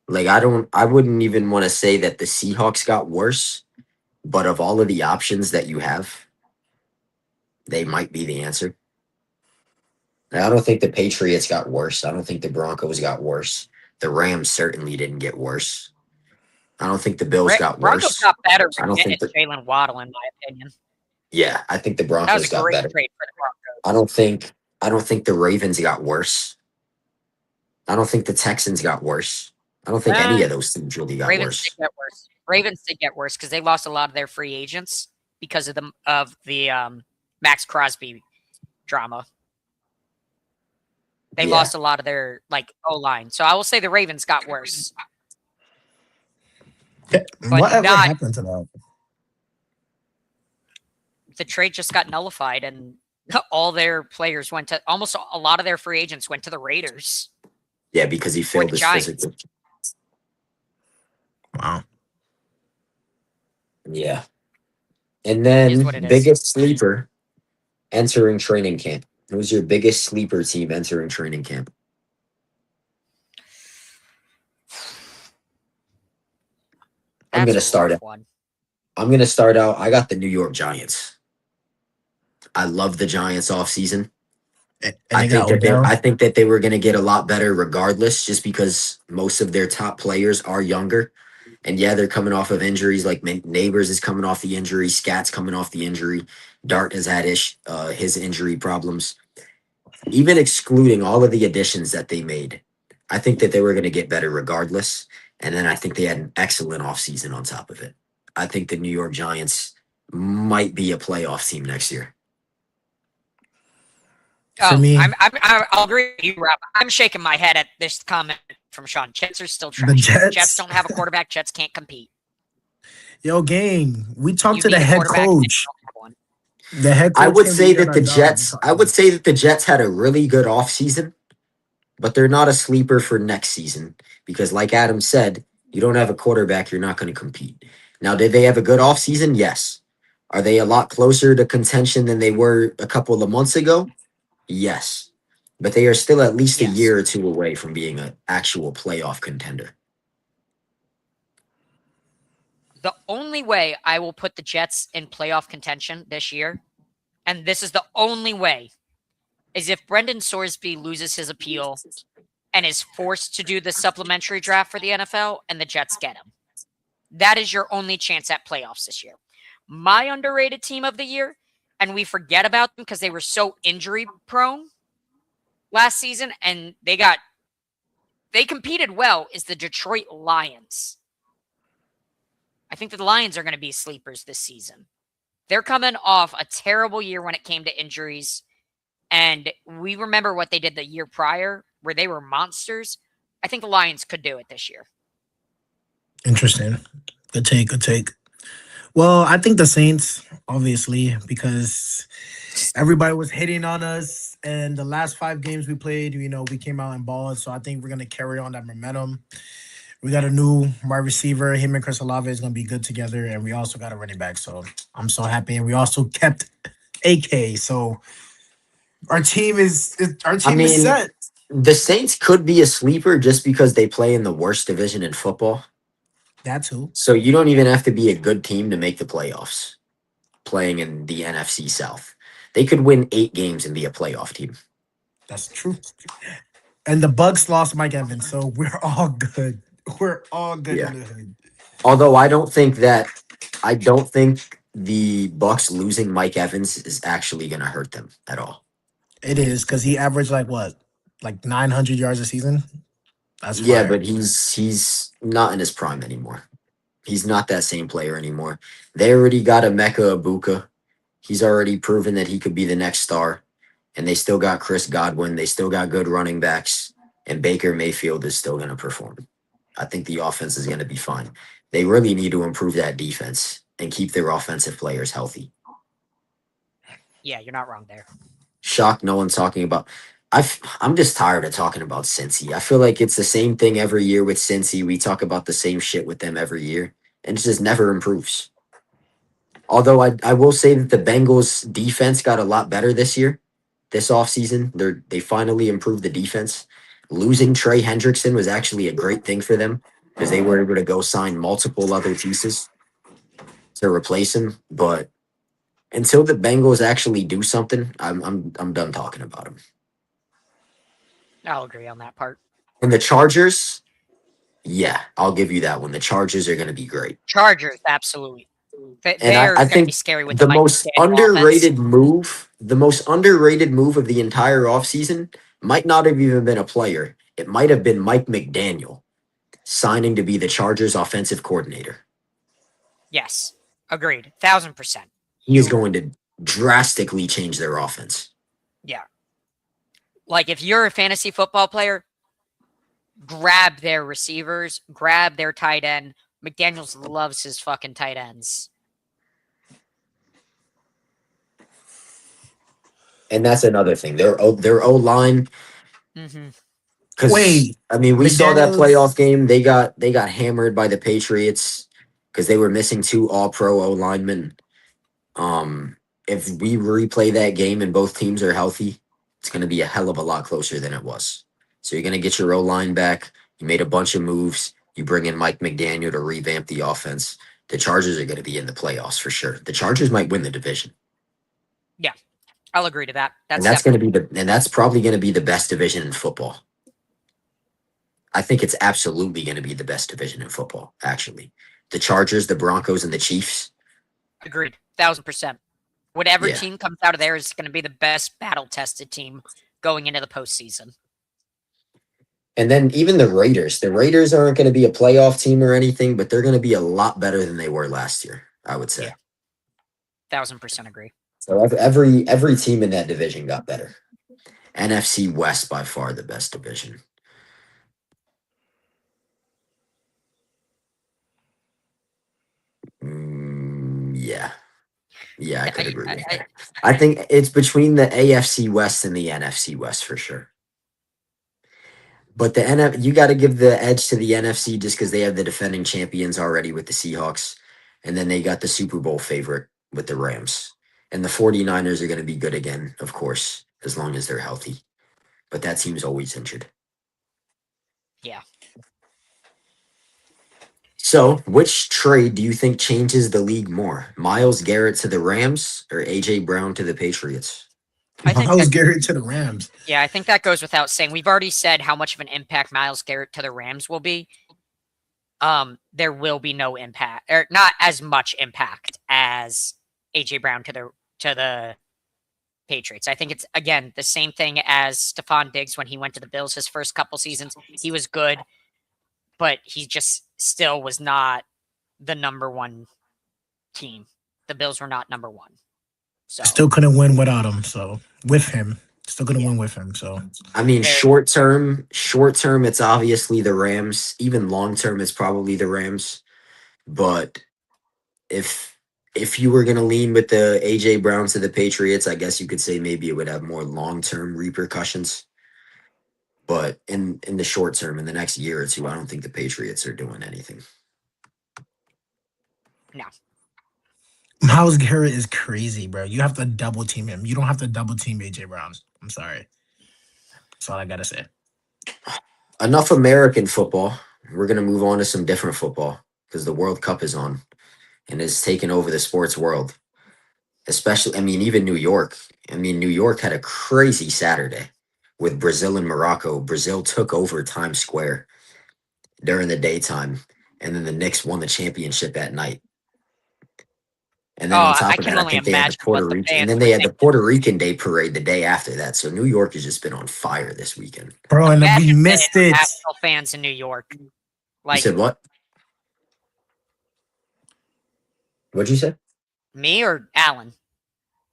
Like I wouldn't even want to say that the Seahawks got worse, but of all of the options that you have, they might be the answer. Now, I don't think the Patriots got worse. I don't think the Broncos got worse. The Rams certainly didn't get worse. I don't think the Bills got Broncos worse. got better I with don't getting think the Jalen Waddle, in my opinion. yeah, I think the That was Broncos a got great better. trade for the I Broncos. don't think I don't think the Ravens got worse. I don't think the Texans got worse. I don't think any Uh, of those teams really got Ravens did worse. get worse. Ravens did get worse because they lost a lot of their free agents because of the Max Crosby drama. They Yeah. lost a lot of their like O line. So I will say the Ravens got worse, but Whatever not happened to that? the trade just got nullified and all their players went to almost a lot of their free agents went to the Raiders Yeah, because he or failed the his Giants. physical. Wow. Yeah. And It is then what it is. biggest sleeper entering training camp. Who's your biggest sleeper team entering training camp? I'm That's gonna a start rough it. one. I'm gonna start out. I got the New York Giants. I love the Giants off season. And they got I Odell. think that they were going to get a lot better regardless, just because most of their top players are younger. And yeah, they're coming off of injuries. Like Neighbors is coming off the injury, Scat's coming off the injury, Dart has had his injury problems. Even excluding all of the additions that they made, I think that they were going to get better regardless. And then I think they had an excellent offseason on top of it. I think the New York Giants might be a playoff team next year. For Oh, me, I'll agree with you, Rob. I'm shaking my head at this comment from Sean. Jets are still the trash. Jets Jets. don't have a quarterback. Jets can't compete. Yo, gang, we talked You to the need a head quarterback and you coach. don't have one. The head I coach would came to say eat at that our job. I would say that the Jets had a really good offseason, but they're not a sleeper for next season because, like Adam said, you don't have a quarterback, you're not going to compete. Now, did they have a good offseason? Yes. Are they a lot closer to contention than they were a couple of months ago? Yes. But they are still at least a Yes. year or two away from being an actual playoff contender. The only way I will put the Jets in playoff contention this year, and this is the only way, is if Brendan Sorsby loses his appeal and is forced to do the supplementary draft for the NFL and the Jets get him. That is your only chance at playoffs this year. My underrated team of the year, and we forget about them because they were so injury prone last season and they competed well, is the Detroit Lions. I think the Lions are going to be sleepers this season. They're coming off a terrible year when it came to injuries. And we remember what they did the year prior, where they were monsters. I think the Lions could do it this year. Interesting. Good take. Good take. Well, I think the Saints, obviously, because everybody was hitting on us, and the last 5 games we played, we came out and balled. So I think we're gonna carry on that momentum. We got a new wide receiver. Him and Chris Olave is gonna be good together, and we also got a running back. So I'm so happy, and we also kept AK. So our I team is mean, set. the Saints could be a sleeper just because they play in the worst division in football. That too. So you don't even have to be a good team to make the playoffs playing in the NFC South. They could win 8 games and be a playoff team. That's true. And the Bucks lost Mike Evans, so we're all good. We're all good in Yeah. the hood. Although I don't think the Bucks losing Mike Evans is actually going to hurt them at all. It is because he averaged like what, like 900 yards a season. That's Yeah, fire. but he's not in his prime anymore. He's not that same player anymore. They already got a Mecca Ibuka. He's already proven that he could be the next star. And they still got Chris Godwin. They still got good running backs. And Baker Mayfield is still going to perform. I think the offense is going to be fine. They really need to improve that defense and keep their offensive players healthy. Yeah, you're not wrong there. Shocked no one's talking about. I'm just tired of talking about Cincy. I feel like it's the same thing every year with Cincy. We talk about the same shit with them every year, and it just never improves. Although I will say that the Bengals defense got a lot better this year, this offseason. They finally improved the defense. Losing Trey Hendrickson was actually a great thing for them because they were able to go sign multiple other pieces to replace him. But until the Bengals actually do something, I'm done talking about them. I'll agree on that part. And the Chargers, yeah, I'll give you that one. The Chargers are going to be great. Chargers, absolutely. And They're I going to be think scary with the Mike McDaniel offense. the most underrated move of the entire offseason might not have even been a player. It might have been Mike McDaniel signing to be the Chargers offensive coordinator. Yes, agreed. 1,000%. He is going to drastically change their offense. Yeah. Like if you're a fantasy football player, grab their receivers, grab their tight end. McDaniels loves his fucking tight ends. And that's another thing. Their O line, Mm-hmm. because Wait, I mean, we saw that McDaniels. playoff game. They got hammered by the Patriots because they were missing two All Pro O linemen. If we replay that game and both teams are healthy, it's going to be a hell of a lot closer than it was. So you're going to get your O line back. You made a bunch of moves. You bring in Mike McDaniel to revamp the offense. The Chargers are going to be in the playoffs for sure. The Chargers might win the division. Yeah, I'll agree to that. And That's that's going to definitely be and that's probably going to be the best division in football. I think it's absolutely going to be the best division in football, actually. The Chargers, the Broncos, and the Chiefs. agreed. 1,000%. Whatever Yeah. team comes out of there is going to be the best battle-tested team going into the postseason. And then even the Raiders. The Raiders aren't going to be a playoff team or anything, but they're going to be a lot better than they were last year, I would say. Yeah. 1,000% agree. So every team in that division got better. NFC West by far the best division. Yeah. Yeah, I could agree with that. I think it's between the AFC West and the NFC West for sure. But you got to give the edge to the NFC just because they have the defending champions already with the Seahawks. And then they got the Super Bowl favorite with the Rams. And the 49ers are going to be good again, of course, as long as they're healthy. But that team's always injured. Yeah. So, which trade do you think changes the league more? Myles Garrett to the Rams or A.J. Brown to the Patriots? I think Myles that, Garrett to the Rams. yeah, I think that goes without saying. We've already said how much of an impact Myles Garrett to the Rams will be. There will be no impact, or not as much impact as AJ Brown to the Patriots. I think it's again the same thing as Stephon Diggs when he went to the Bills his first couple seasons. He was good, but he just still was not the number one team. The Bills were not number one. So Still couldn't win without him. So with him, still couldn't Yeah. win with him. So I mean, short term, it's obviously the Rams. Even long term, it's probably the Rams. But if you were gonna lean with the AJ Brown to the Patriots, I guess you could say maybe it would have more long term repercussions. But in the short term, in the next year or two, I don't think the Patriots are doing anything. no, Myles Garrett is crazy, bro. You have to double team him. You don't have to double team AJ Brown. I'm sorry. That's all I gotta say. Enough American football. We're gonna move on to some different football because the World Cup is on and is taking over the sports world. Especially, I mean, even New York. I mean, New York had a crazy Saturday with Brazil and Morocco. Brazil took over Times Square during the daytime, and then the Knicks won the championship at night. And then on I top of can that, I only think they had the imagine what the and fans then were they had the thinking. Puerto Rican Day parade the day after that. So New York has just been on fire this weekend. Bro, and we Imagine the missed it. international fans in New York. You Like said what? What'd you say? me or Alan?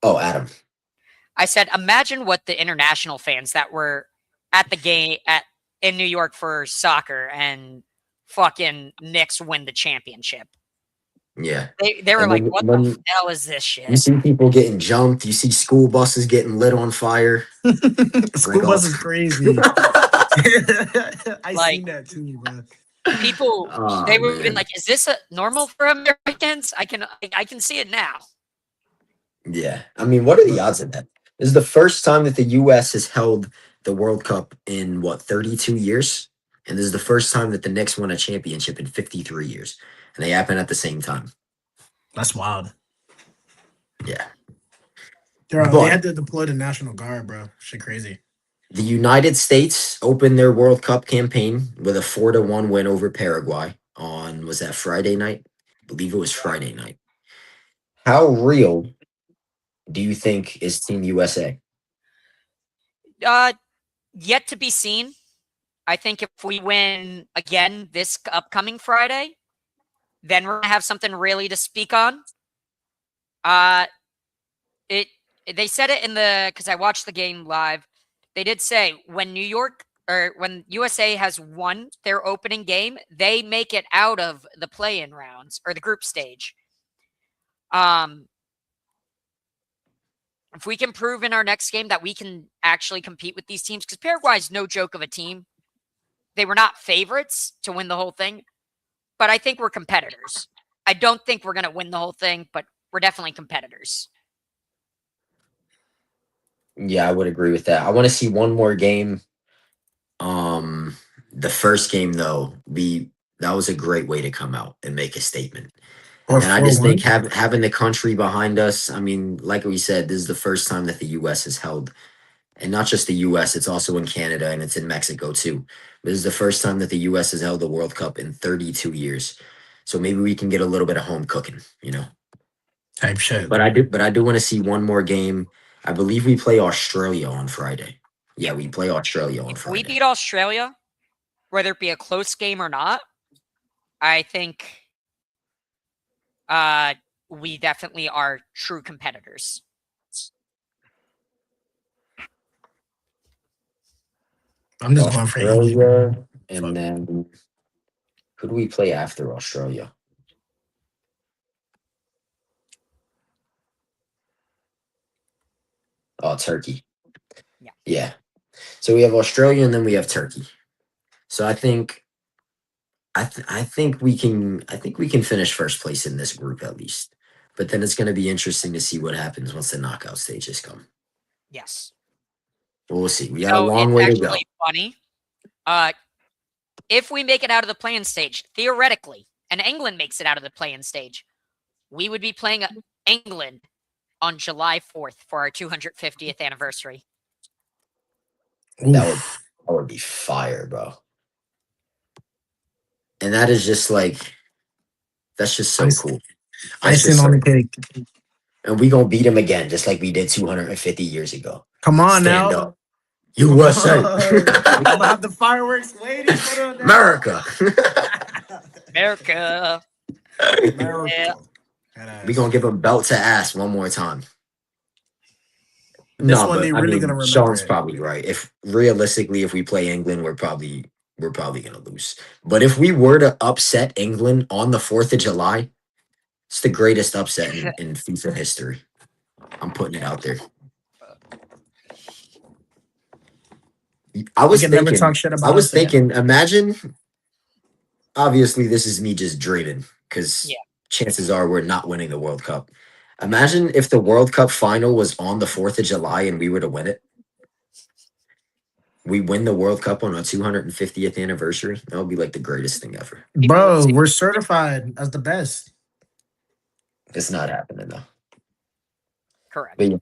Oh, Adam. I said, imagine what the international fans that were at the game in New York for soccer and fucking Knicks win the championship. Yeah. They were And like, then what when the hell is this you shit? see people getting jumped, you see school buses getting lit on fire. School bus is crazy. I Like- seen that too, bro. People, Oh, they were man. even like, is this a normal for Americans? I can see it now. Yeah. I mean, what are the odds of that? This is the first time that the U.S. has held the World Cup in, 32 years? And this is the first time that the Knicks won a championship in 53 years. And they happen at the same time. That's wild. Yeah. Bro, But- they had to deploy the National Guard, bro. Shit crazy. The United States opened their World Cup campaign with a 4-1 win over Paraguay on, was that Friday night? I believe it was Friday night. How real do you think is Team USA? Uh, Yet to be seen. I think if we win again this upcoming Friday, then we're gonna have something really to speak on. Uh, it they said it in the because I watched the game live. They did say when New York or when USA has won their opening game, they make it out of the play-in rounds or the group stage. Um, if we can prove in our next game that we can actually compete with these teams, because Paraguay is no joke of a team. They were not favorites to win the whole thing, but I think we're competitors. I don't think we're going to win the whole thing, but we're definitely competitors. Yeah, I would agree with that. I want to see one more game. The first game though, that was a great way to come out and make a statement. Or And I four just think one. having the country behind us, I mean, like we said, this is the first time that the US has held, and not just the US, it's also in Canada and it's in Mexico too. This is the first time that the US has held the World Cup in 32 years. So maybe we can get a little bit of home cooking, you know. Type shit. But I do want to see one more game. I believe we play Australia on Friday. Yeah, we play Australia on If we Friday. beat Australia, whether it be a close game or not, I think we definitely are true competitors. I'm just going for England. Australia, and Fuck. then who do we play after Australia? Oh, Turkey. Yeah. Yeah. So we have Australia and then we have Turkey. So I think we can finish first place in this group at least. But then it's going to be interesting to see what happens once the knockout stages come. Yes. But we'll see. We got a So long it's way to go. actually funny. If we make it out of the play-in stage, theoretically, and England makes it out of the play-in stage, we would be playing England on July 4th for our 250th anniversary. That would Oof. that would be fire, bro. And that is just like that's just so Ice, cool. That's icing just on the so cake. and we gonna beat them again, just like we did 250 years ago. Come on Stand now. up, Come USA, on. I'm gonna have the fireworks waiting for them. America. America. America. We gonna give them belt to ass one more time. This No, one but they I really gonna mean, remember Sean's it. probably right. If realistically, if we play England, we're probably gonna lose. But if we were to upset England on the 4th of July, it's the greatest upset in FIFA history. I'm putting it out there. I You was can never thinking, talk shit I about was us again. thinking, imagine, obviously, this is me just dreaming because Yeah. chances are we're not winning the World Cup. Imagine if the World Cup final was on the 4th of July and we were to win it. We win the World Cup on our 250th anniversary. That would be like the greatest thing ever. People would Bro, say we're certified as the best. It's not happening though. correct. But yeah.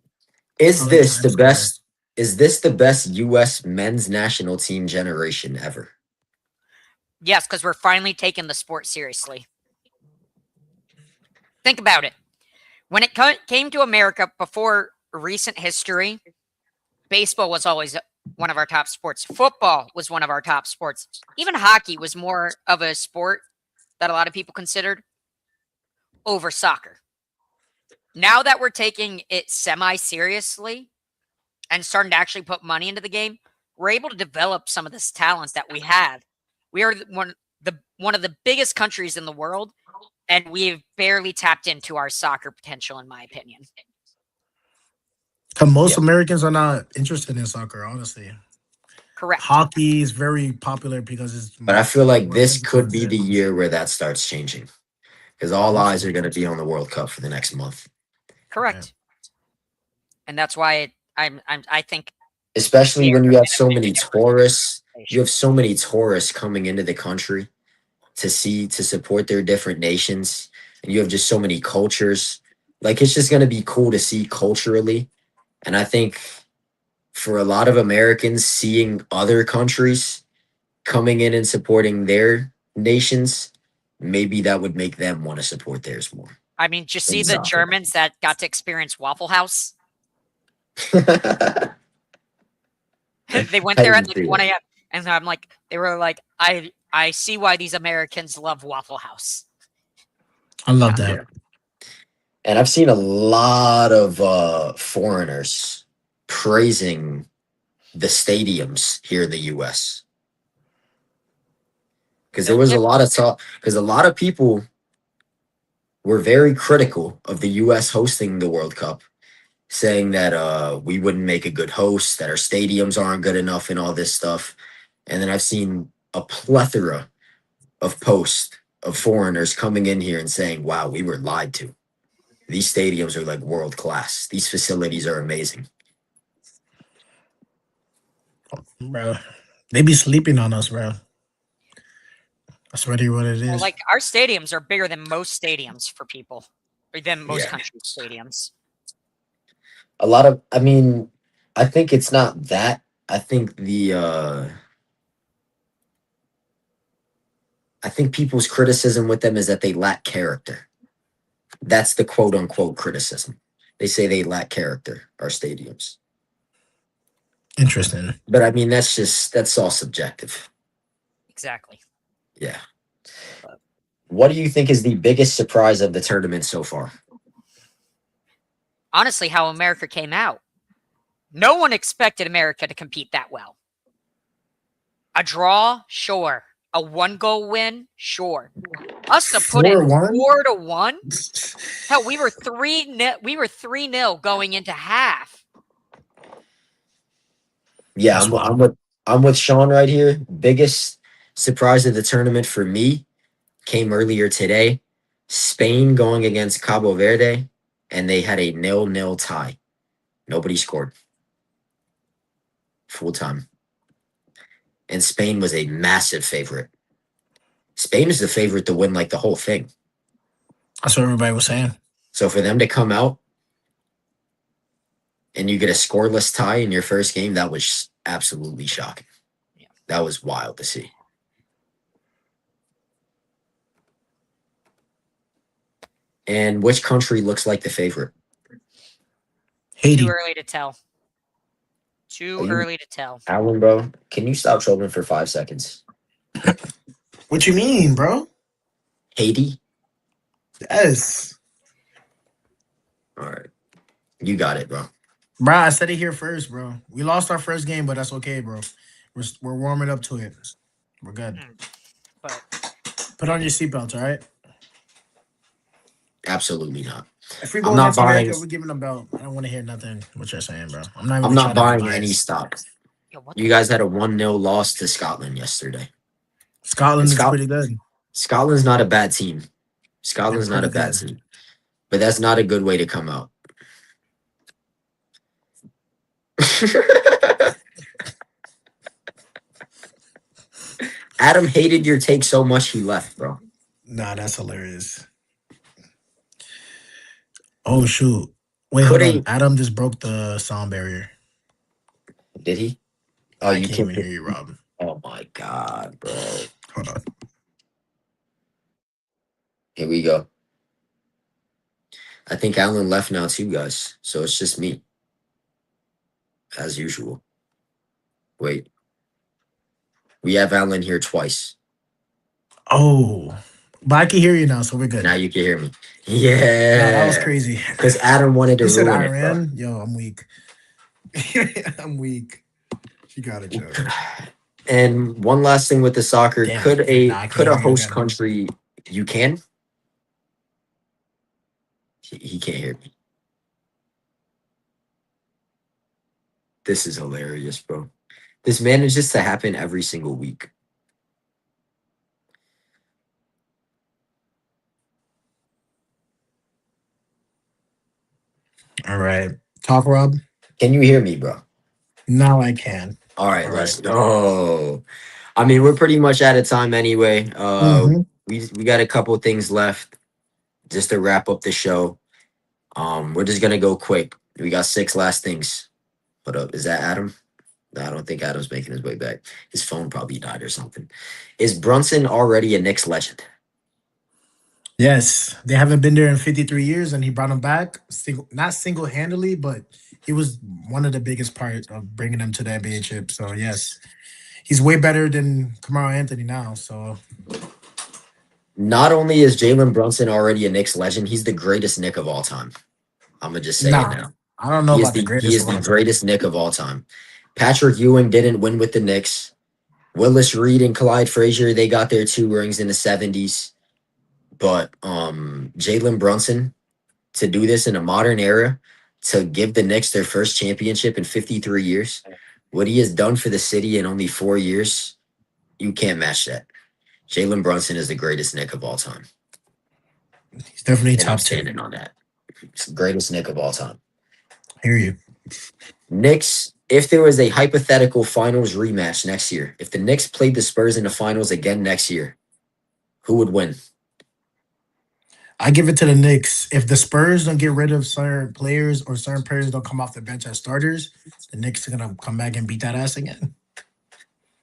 Is On the this the Times Square. best? Is this the best U.S. men's national team generation ever? Yes, because we're finally taking the sport seriously. Think about it. When it came to America before recent history, baseball was always one of our top sports. Football was one of our top sports. Even hockey was more of a sport that a lot of people considered over soccer. Now that we're taking it semi-seriously and starting to actually put money into the game, we're able to develop some of this talent that we have. We are one of the biggest countries in the world, and we've barely tapped into our soccer potential, in my opinion. Cause most Yeah. Americans are not interested in soccer, honestly. Correct. Hockey is very popular because it's But I feel like more this physical could and be shit. the year where that starts changing because all eyes are Hopefully. going to be on the World Cup for the next month. Correct. And that's why I think Especially they're when you going have to so make a many difference in tourists. the You nation. have so many tourists coming into the country to support their different nations, and you have just so many cultures. Like it's just going to be cool to see culturally, and I think for a lot of Americans, seeing other countries coming in and supporting their nations, maybe that would make them want to support theirs more I mean, did you see in the soccer. Germans that got to experience Waffle House? I They went there at didn't like see 1 a.m. And I'm like, they were like, I see why these Americans love Waffle House. I love that. that. Yeah. And I've seen a lot of foreigners praising the stadiums here in the U.S. Because there was a lot of talk. Because a lot of people were very critical of the U.S. hosting the World Cup, saying that we wouldn't make a good host, that our stadiums aren't good enough, and all this stuff. And then I've seen a plethora of posts of foreigners coming in here and saying, "Wow, we were lied to. These stadiums are like world class. These facilities are amazing." Bro. They be sleeping on us, bro. That's really what it Well, is. like our stadiums are bigger than most stadiums for people, or than most Yeah. countries' stadiums. A lot of, I mean, I think it's not that. I think I think people's criticism with them is that they lack character. That's the quote unquote criticism. They say they lack character, our stadiums. Interesting. But I mean, that's all subjective. Exactly. Yeah. What do you think is the biggest surprise of the tournament so far? Honestly, how America came out. No one expected America to compete that well. A draw, sure. A 1-goal win, sure. Us to put in 4-1? 4-1. Hell, we were 3-0 going into half. Yeah, That's wild. I'm with Sean right here. Biggest surprise of the tournament for me came earlier today. Spain going against Cabo Verde, and they had a 0-0 tie. Nobody scored. Full time. And Spain was a massive favorite. Spain is the favorite to win like the whole thing. That's what everybody was saying. So for them to come out and you get a scoreless tie in your first game, that was absolutely shocking. Yeah. That was wild to see. And which country looks like the favorite? Haiti. Too early to tell. Too early to tell. Alan, bro, can you stop trolling for 5 seconds? What you mean, bro? Haiti? Yes. All right. You got it, bro. Bro, I said it here first, bro. We lost our first game, but that's okay, bro. We're warming up to it. We're good. But Put on your seatbelts, all right? Absolutely not. If we go I'm not against America, buying. we're giving them belt. I don't want to hear nothing what you're saying, bro. I'm not even I'm not trying to be buying any biased. stock. yo, what You guys had a 1-0 loss to Scotland yesterday. Scotland is Scot- pretty good. Scotland's not a bad team. They're Scotland's not a pretty bad good. team. But that's not a good way to come out. Adam hated your take so much he left, bro. Nah, that's hilarious. Oh shoot. Wait, Could hold on. he? Adam just broke the sound barrier. Did he? Oh, I you can't even can't. hear you, Rob. Oh my god, bro. Hold on. Here we go. I think Alan left now too, guys. So it's just me. As usual. Wait. We have Alan here twice. Oh. But I can hear you now, so we're good. Now you can hear me. Nah, that was Yeah. crazy. Because Adam wanted to You said ruin it, bro. Iran? Yo, I'm weak. I'm weak. You got it, Joe. And one last thing with the soccer, Damn. could Nah, I can't a hear you host again. country you can? He can't hear me. This is hilarious, bro. This manages to happen every single week. All right. Talk, Rob. Can you hear me, bro? Now I can. All right, All let's right. go. I mean, we're pretty much out of time anyway. Mhm. We got a couple things left just to wrap up the show. We're just gonna go quick. We got 6 last things. Hold up, is that Adam? No, I don't think Adam's making his way back. His phone probably died or something. Is Brunson already a Knicks legend? Yes, they haven't been there in 53 years, and he brought them back. Not single handedly, but he was one of the biggest parts of bringing them to the NBA chip. So yes, he's way better than Kamara Anthony now. So Not only is Jalen Brunson already a Knicks legend, he's the greatest Knick of all time. I'm gonna just say it nah, now. I don't know He is about the the he greatest is of the all time. greatest Knick of all time. Patrick Ewing didn't win with the Knicks. Willis Reed and Clyde Frazier, they got their 2 rings in the 70s. But Jalen Brunson, to do this in a modern era, to give the Knicks their first championship in 53 years, what he has done for the city in only 4 years, you can't match that. Jalen Brunson is the greatest Knick of all time. He's definitely And I'm top two. standing on that. It's the greatest Knick of all time. I hear you. Knicks, if there was a hypothetical finals rematch next year, if the Knicks played the Spurs in the finals again next year, who would win? I give it to the Knicks. If the Spurs don't get rid of certain players or certain players don't come off the bench as starters, the Knicks are gonna come back and beat that ass again.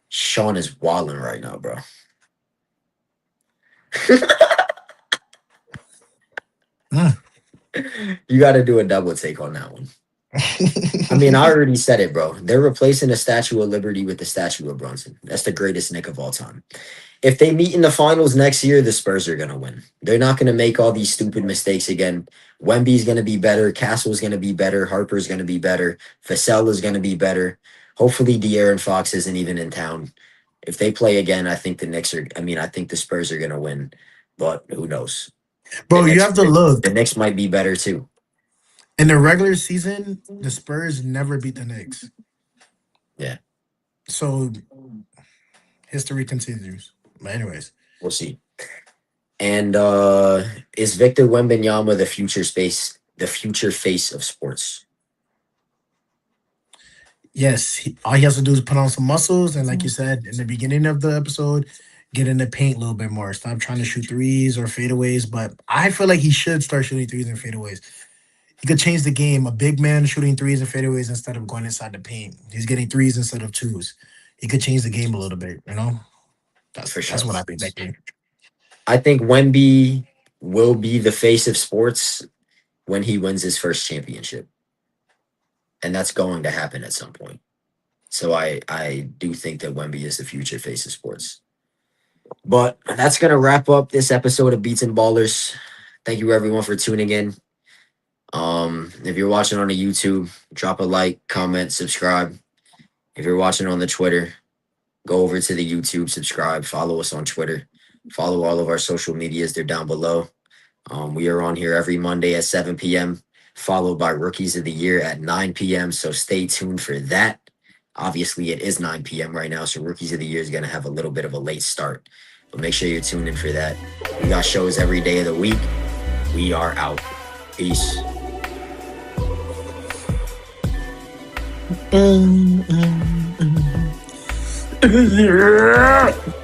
Sean is wilding right now, bro. Mm. You got to do a double take on that one. I mean, I already said it, bro. They're replacing the Statue of Liberty with the Statue of Brunson. That's the greatest Knick of all time. If they meet in the finals next year, the Spurs are going to win. They're not going to make all these stupid mistakes again. Wemby's going to be better. Castle's going to be better. Harper's going to be better. Vassell is going to be better. Hopefully, De'Aaron Fox isn't even in town. If they play again, I think I think the Spurs are going to win. But who knows? Bro, you have to The look. Knicks might be better too. In the regular season, the Spurs never beat the Knicks. Yeah. So history continues. But anyways, We'll see. And is Victor Wembanyama the future face of sports? yes, all he has to do is put on some muscles, and like you said in the beginning of the episode, get in the paint a little bit more. Stop trying to shoot threes or fadeaways. But I feel like he should start shooting threes and fadeaways. He could change the game. A big man shooting threes and fadeaways instead of going inside the paint. He's getting threes instead of twos. He could change the game a little bit. You know, For sure. that's what I've been thinking. I think Wemby will be the face of sports when he wins his first championship. And that's going to happen at some point. So I do think that Wemby is the future face of sports. But that's going to wrap up this episode of Beats and Ballers. Thank you everyone for tuning in. If you're watching on the YouTube, drop a like, comment, subscribe. If you're watching on the Twitter, go over to the YouTube, subscribe, follow us on Twitter, follow all of our social medias. They're down below. We are on here every Monday at 7 p.m., followed by Rookies of the Year at 9 p.m. So stay tuned for that. Obviously, it is 9 p.m. right now, so Rookies of the Year is going to have a little bit of a late start. But make sure you're tuned in for that. We got shows every day of the week. We are out. Peace. Mm, mm, mm.